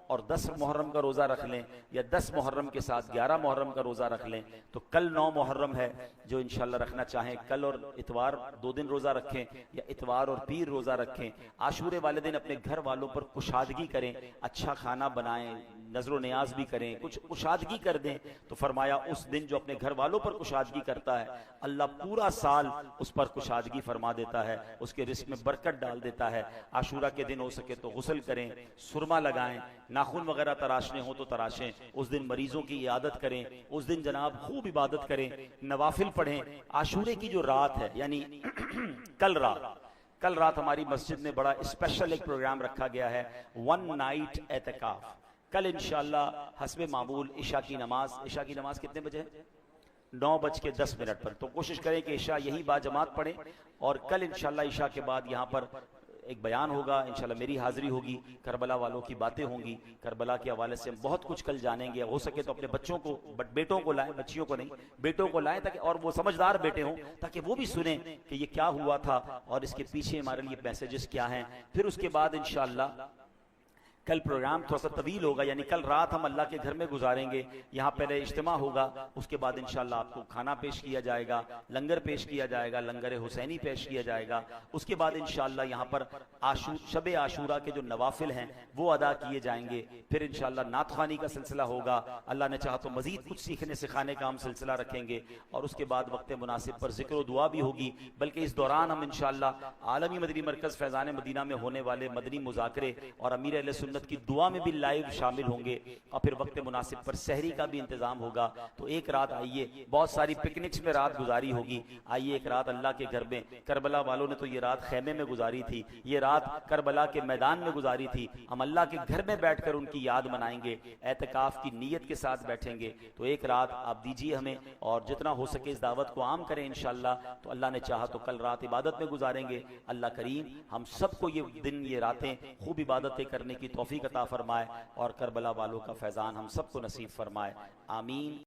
اور 10 محرم کا روزہ رکھ لیں، یا 10 محرم کے ساتھ 11 محرم کا روزہ رکھ لیں۔ تو کل 9 محرم ہے، جو انشاءاللہ رکھنا چاہیں کل اور اتوار 2 دن روزہ رکھیں، یا اتوار اور پیر روزہ رکھیں۔ عاشورے والے دن اپنے گھر والوں پر کشادگی کریں، اچھا کھانا بنائیں، نظر و نیاز بھی کریں، کچھ کشادگی کر دیں۔ تو فرمایا اس دن جو اپنے گھر والوں پر کشادگی کرتا ہے، اللہ پورا سال اس پر کشادگی فرما دیتا ہے، اس کے رزق میں برکت ڈال دیتا ہے۔ عاشورہ کے دن ہو سکے تو غسل کریں، سرما لگائیں، ناخن وغیرہ تراشنے ہوں تو تراشیں، اس دن مریضوں کی عیادت کریں، اس دن جناب خوب عبادت کریں، نوافل پڑھیں۔ عاشورے کی جو رات ہے، یعنی کل رات ہماری مسجد میں بڑا اسپیشل ایک پروگرام رکھا گیا ہے، 1 نائٹ اعتکاف۔ کل انشاءاللہ حسب معمول عشاء کی نماز کتنے بجے؟ 9:10 پر۔ تو کوشش کریں کہ عشاء یہی با جماعت پڑھیں، اور کل انشاءاللہ عشاء کے بعد یہاں پر ایک بیان ہوگا، انشاءاللہ میری حاضری ہوگی، کربلا والوں کی باتیں ہوں گی، کربلا کے حوالے سے ہم بہت کچھ کل جانیں گے۔ ہو سکے تو اپنے بچوں کو، بیٹوں کو لائیں، بچیوں کو نہیں، بیٹوں کو لائیں، تاکہ اور وہ سمجھدار بیٹے ہوں، تاکہ وہ بھی سنیں کہ یہ کیا ہوا تھا اور اس کے پیچھے ہمارے لیے میسیجز کیا ہیں۔ پھر اس کے بعد انشاءاللہ کل پروگرام تھوڑا سا طویل ہوگا، یعنی کل رات ہم اللہ کے گھر میں گزاریں گے، یہاں پہلے اجتماع ہوگا، اس کے بعد انشاءاللہ آپ کو کھانا پیش کیا جائے گا، لنگر پیش کیا جائے گا، لنگر حسینی پیش کیا جائے گا۔ اس کے بعد انشاءاللہ یہاں پر شب عاشورہ کے جو نوافل ہیں وہ ادا کیے جائیں گے۔ پھر انشاءاللہ نعت خوانی کا سلسلہ ہوگا، اللہ نے چاہا تو مزید کچھ سیکھنے سکھانے کا ہم سلسلہ رکھیں گے، اور اس کے بعد وقت مناسب پر ذکر و دعا بھی ہوگی۔ بلکہ اس دوران ہم انشاءاللہ عالمی مدنی مرکز فیضان مدینہ میں ہونے والے مدنی مذاکرے اور امیر اہل سنت کی دعا میں بھی لائیو شامل ہوں گے، اور پھر وقت مناسب پر سحری کا بھی انتظام ہوگا۔ تو ایک رات آئیے، بہت ساری پکنکس میں رات گزاری ہوگی، آئیے ایک رات اللہ کے گھر میں۔ کربلا والوں نے تو یہ رات خیمے میں گزاری تھی، یہ رات کربلا کے میدان میں گزاری تھی، ہم اللہ کے گھر میں بیٹھ کر ان کی یاد منائیں گے، اعتکاف کی نیت کے ساتھ بیٹھیں گے۔ تو ایک رات آپ دیجیے ہمیں، اور جتنا ہو سکے اس دعوت کو عام کریں انشاءاللہ۔ تو اللہ نے چاہا تو کل رات عبادت میں گزاریں گے۔ اللہ کریم ہم سب کو یہ دن، یہ راتیں خوب عبادتیں کرنے کی توفیق عطا فرمائے، اور کربلا والوں کا فیضان ہم سب کو نصیب فرمائے، آمین۔